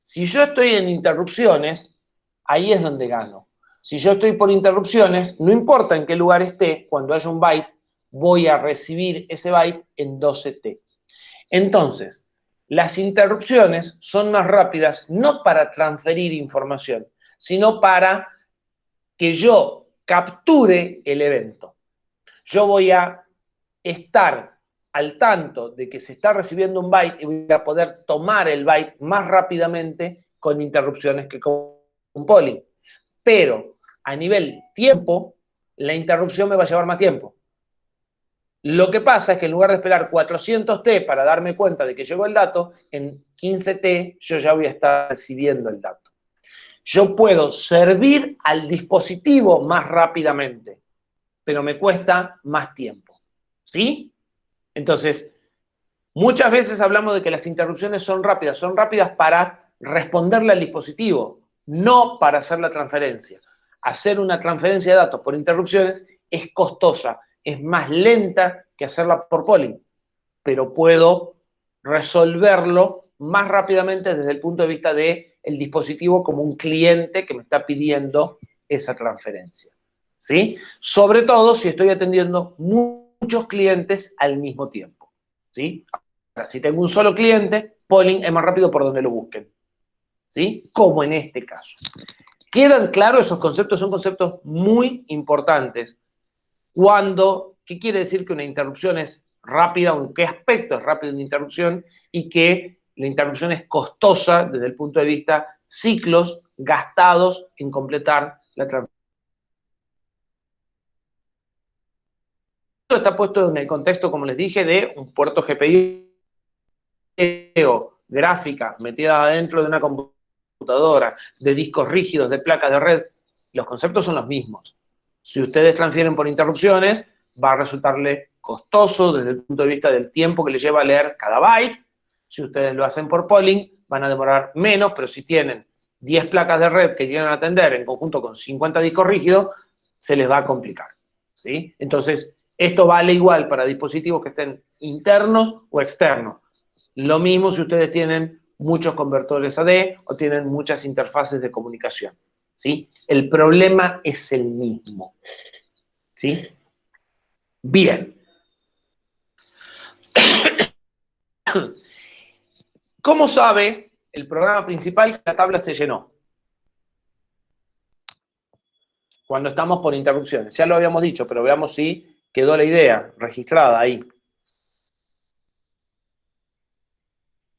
Si yo estoy en interrupciones, ahí es donde gano. Si yo estoy por interrupciones, no importa en qué lugar esté, cuando haya un byte, voy a recibir ese byte en 12T. Entonces, las interrupciones son más rápidas no para transferir información, sino para que yo capture el evento. Yo voy a estar al tanto de que se está recibiendo un byte y voy a poder tomar el byte más rápidamente con interrupciones que con polling. Pero a nivel tiempo, la interrupción me va a llevar más tiempo. Lo que pasa es que en lugar de esperar 400T para darme cuenta de que llegó el dato, en 15T yo ya voy a estar recibiendo el dato. Yo puedo servir al dispositivo más rápidamente, pero me cuesta más tiempo. ¿Sí? Entonces, muchas veces hablamos de que las interrupciones son rápidas para responderle al dispositivo, no para hacer la transferencia. Hacer una transferencia de datos por interrupciones es costosa, es más lenta que hacerla por polling, pero puedo resolverlo más rápidamente desde el punto de vista del dispositivo como un cliente que me está pidiendo esa transferencia. ¿Sí? Sobre todo si estoy atendiendo muchos clientes al mismo tiempo. ¿Sí? Ahora, si tengo un solo cliente, polling es más rápido por donde lo busquen. ¿Sí? Como en este caso. ¿Quedan claros esos conceptos? Son conceptos muy importantes. ¿Qué quiere decir que una interrupción es rápida o en qué aspecto es rápida una interrupción y que la interrupción es costosa desde el punto de vista ciclos gastados en completar la transferencia? Esto está puesto en el contexto, como les dije, de un puerto GPIO, gráfica metida adentro de una computadora, de discos rígidos, de placas de red. Los conceptos son los mismos. Si ustedes transfieren por interrupciones, va a resultarle costoso desde el punto de vista del tiempo que le lleva a leer cada byte. Si ustedes lo hacen por polling, van a demorar menos, pero si tienen 10 placas de red que quieren atender en conjunto con 50 discos rígidos, se les va a complicar. ¿Sí? Entonces, esto vale igual para dispositivos que estén internos o externos. Lo mismo si ustedes tienen muchos convertores AD o tienen muchas interfaces de comunicación. ¿Sí? El problema es el mismo. ¿Sí? Bien. ¿Cómo sabe el programa principal que la tabla se llenó? Cuando estamos por interrupciones. Ya lo habíamos dicho, pero veamos si quedó la idea registrada ahí.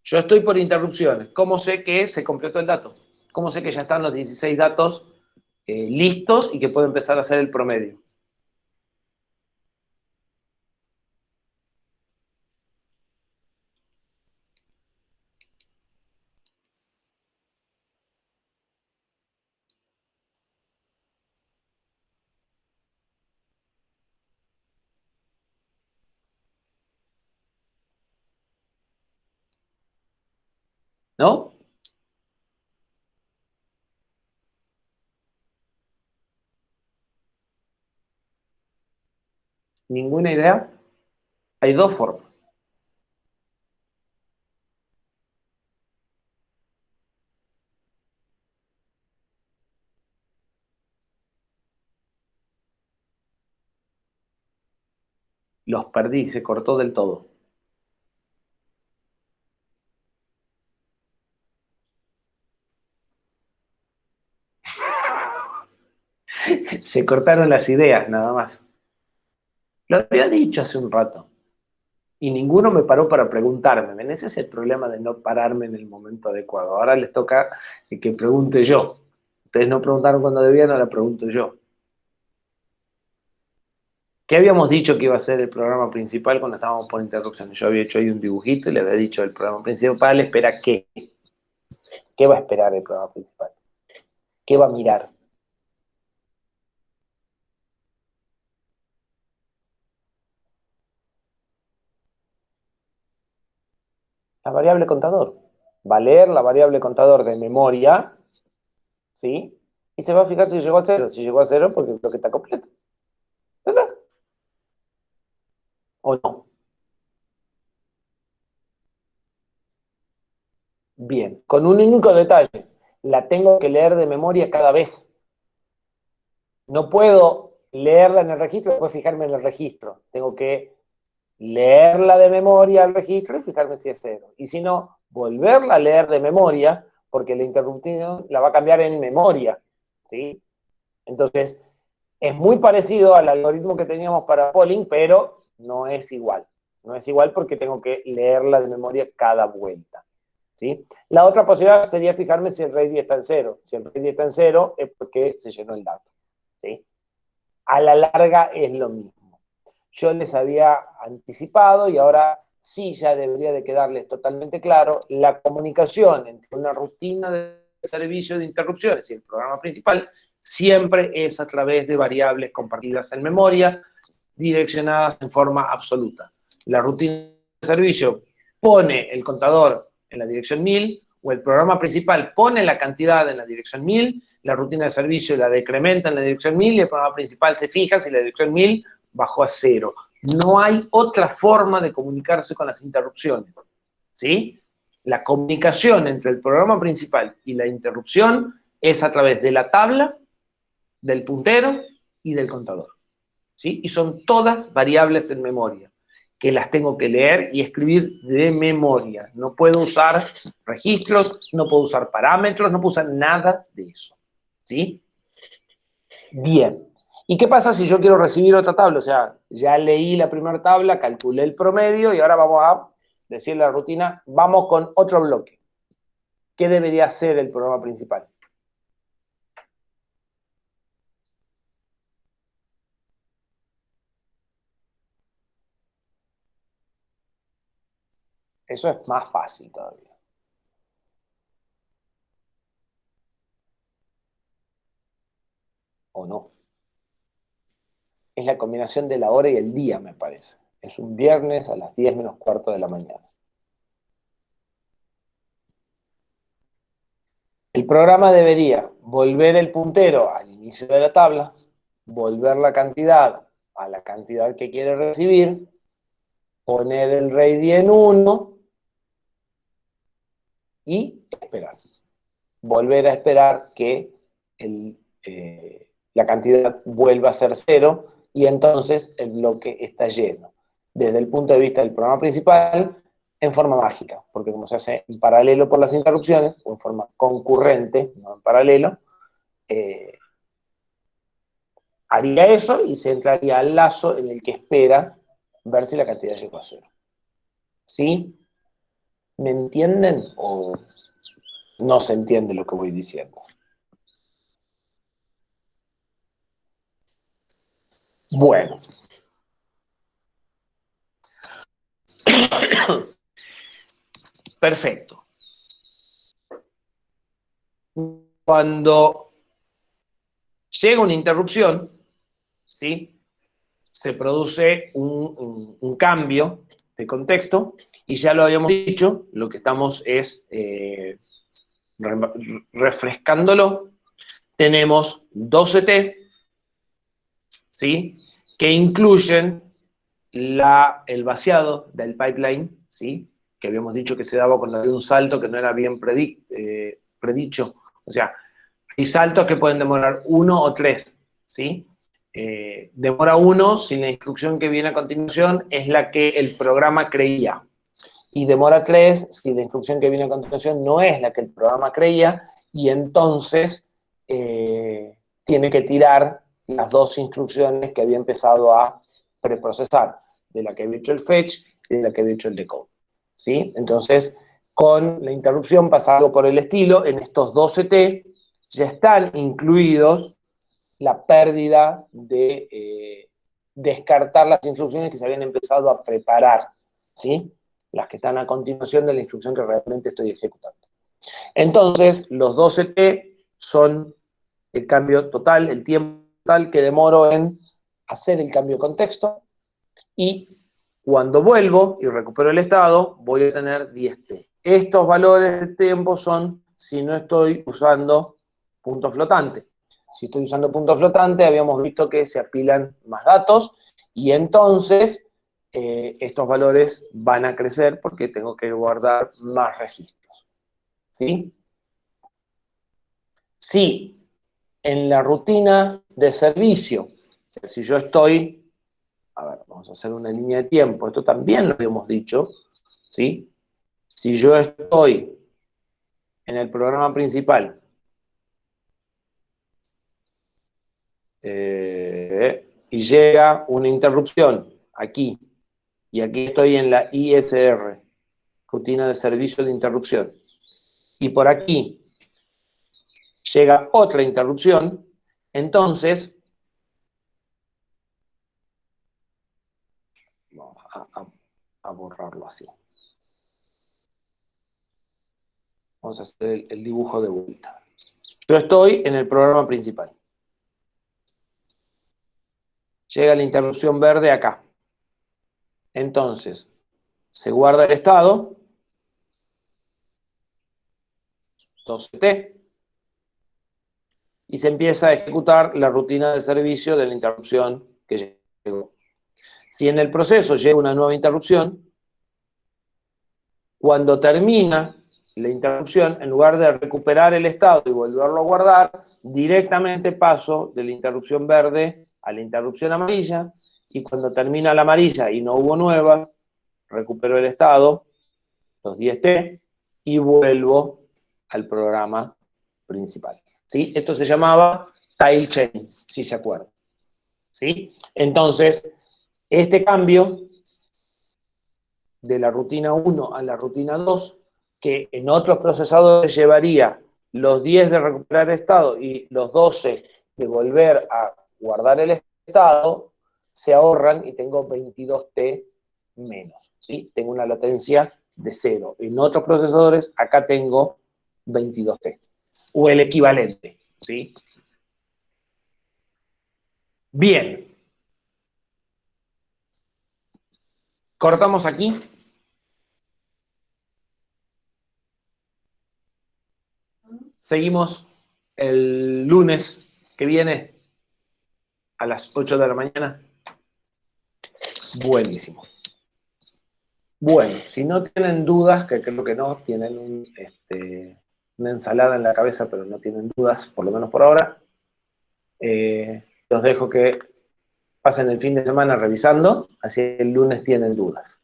Yo estoy por interrupciones. ¿Cómo sé que se completó el dato? ¿Cómo sé que ya están los 16 datos listos y que puedo empezar a hacer el promedio? ¿No? ¿Ninguna idea? Hay dos formas. Los perdí, se cortó del todo. Se cortaron las ideas, nada más. Lo había dicho hace un rato. Y ninguno me paró para preguntarme. ¿Ven? Ese es el problema de no pararme en el momento adecuado. Ahora les toca que pregunte yo. Ustedes no preguntaron cuando debían, ahora pregunto yo. ¿Qué habíamos dicho que iba a ser el programa principal cuando estábamos por interrupciones? Yo había hecho ahí un dibujito y le había dicho el programa principal espera qué. ¿Qué va a esperar el programa principal? ¿Qué va a mirar? La variable contador. Va a leer la variable contador de memoria, ¿sí? Y se va a fijar si llegó a cero. Si llegó a cero, porque es lo que está completo. ¿Verdad? ¿O no? Bien, con un único detalle. La tengo que leer de memoria cada vez. No puedo leerla en el registro y después fijarme en el registro. Tengo que leerla de memoria al registro y fijarme si es cero. Y si no, volverla a leer de memoria, porque la interrupción la va a cambiar en memoria. ¿Sí? Entonces, es muy parecido al algoritmo que teníamos para polling, pero no es igual. No es igual porque tengo que leerla de memoria cada vuelta. ¿Sí? La otra posibilidad sería fijarme si el ready está en cero. Si el ready está en cero es porque se llenó el dato. ¿Sí? A la larga es lo mismo. yo les había anticipado y ahora sí ya debería de quedarles totalmente claro la comunicación entre una rutina de servicio de interrupciones y el programa principal siempre es a través de variables compartidas en memoria, direccionadas en forma absoluta. La rutina de servicio pone el contador en la dirección 1000, o el programa principal pone la cantidad en la dirección 1000, la rutina de servicio la decrementa en la dirección 1000 y el programa principal se fija si la dirección 1000 bajó a 0. No hay otra forma de comunicarse con las interrupciones, ¿sí? La comunicación entre el programa principal y la interrupción es a través de la tabla, del puntero y del contador, ¿sí? Y son todas variables en memoria, que las tengo que leer y escribir de memoria. No puedo usar registros, no puedo usar parámetros, no puedo usar nada de eso, ¿sí? Bien. ¿Y qué pasa si yo quiero recibir otra tabla? O sea, ya leí la primera tabla, calculé el promedio y ahora vamos a decir la rutina, vamos con otro bloque. ¿Qué debería hacer el programa principal? Eso es más fácil todavía. ¿O no? Es la combinación de la hora y el día, me parece. Es un viernes a las 10 menos cuarto de la mañana. El programa debería volver el puntero al inicio de la tabla, volver la cantidad a la cantidad que quiere recibir, poner el ready en 1 y esperar. Volver a esperar que la cantidad vuelva a ser 0 y entonces el bloque está lleno. Desde el punto de vista del programa principal, en forma mágica, porque como se hace en paralelo por las interrupciones, o en forma concurrente, no en paralelo, haría eso y se entraría al lazo en el que espera ver si la cantidad llegó a 0. ¿Sí? ¿Me entienden o no se entiende lo que voy diciendo? Bueno. Perfecto. Cuando llega una interrupción, ¿sí? Se produce un cambio de contexto y ya lo habíamos dicho, lo que estamos es refrescándolo. Tenemos 12T, ¿sí? Que incluyen el vaciado del pipeline, ¿sí? Que habíamos dicho que se daba cuando había un salto que no era bien predicho. O sea, hay saltos que pueden demorar 1 o 3, ¿sí? Demora 1 si la instrucción que viene a continuación es la que el programa creía. Y demora 3 si la instrucción que viene a continuación no es la que el programa creía, y entonces tiene que tirar las dos instrucciones que había empezado a preprocesar, de la que había hecho el fetch y de la que había hecho el decode, ¿sí? Entonces, con la interrupción pasa algo por el estilo. En estos 12T ya están incluidos la pérdida de descartar las instrucciones que se habían empezado a preparar, ¿sí? Las que están a continuación de la instrucción que realmente estoy ejecutando. Entonces, los 12T son el cambio total, el tiempo total que demoro en hacer el cambio de contexto, y cuando vuelvo y recupero el estado, voy a tener 10T. Estos valores de tiempo son si no estoy usando punto flotante. Si estoy usando punto flotante, habíamos visto que se apilan más datos y entonces estos valores van a crecer porque tengo que guardar más registros, ¿sí? Si en la rutina de servicio, o sea, si yo estoy, a ver, vamos a hacer una línea de tiempo, esto también lo habíamos dicho, ¿sí? Si yo estoy en el programa principal y llega una interrupción aquí, y aquí estoy en la ISR, rutina de servicio de interrupción, y por aquí llega otra interrupción, entonces Vamos a borrarlo así. Vamos a hacer el dibujo de vuelta. Yo estoy en el programa principal. Llega la interrupción verde acá. Entonces, se guarda el estado, 12T, y se empieza a ejecutar la rutina de servicio de la interrupción que llegó. Si en el proceso llega una nueva interrupción, cuando termina la interrupción, en lugar de recuperar el estado y volverlo a guardar, directamente paso de la interrupción verde a la interrupción amarilla, y cuando termina la amarilla y no hubo nuevas, recupero el estado, los 10T, y vuelvo al programa principal. ¿Sí? Esto se llamaba tile chain, si se acuerdan. ¿Sí? Entonces, este cambio de la rutina 1 a la rutina 2, que en otros procesadores llevaría los 10 de recuperar estado y los 12 de volver a guardar el estado, se ahorran y tengo 22T menos. ¿Sí? Tengo una latencia de 0. En otros procesadores, acá tengo 22T. O el equivalente. ¿Sí? Bien. Cortamos aquí. Seguimos el lunes que viene a las 8 de la mañana. Buenísimo. Bueno, si no tienen dudas, que creo que no, tienen una ensalada en la cabeza, pero no tienen dudas, por lo menos por ahora, los dejo que pasen el fin de semana revisando, así el lunes tienen dudas.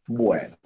Bueno.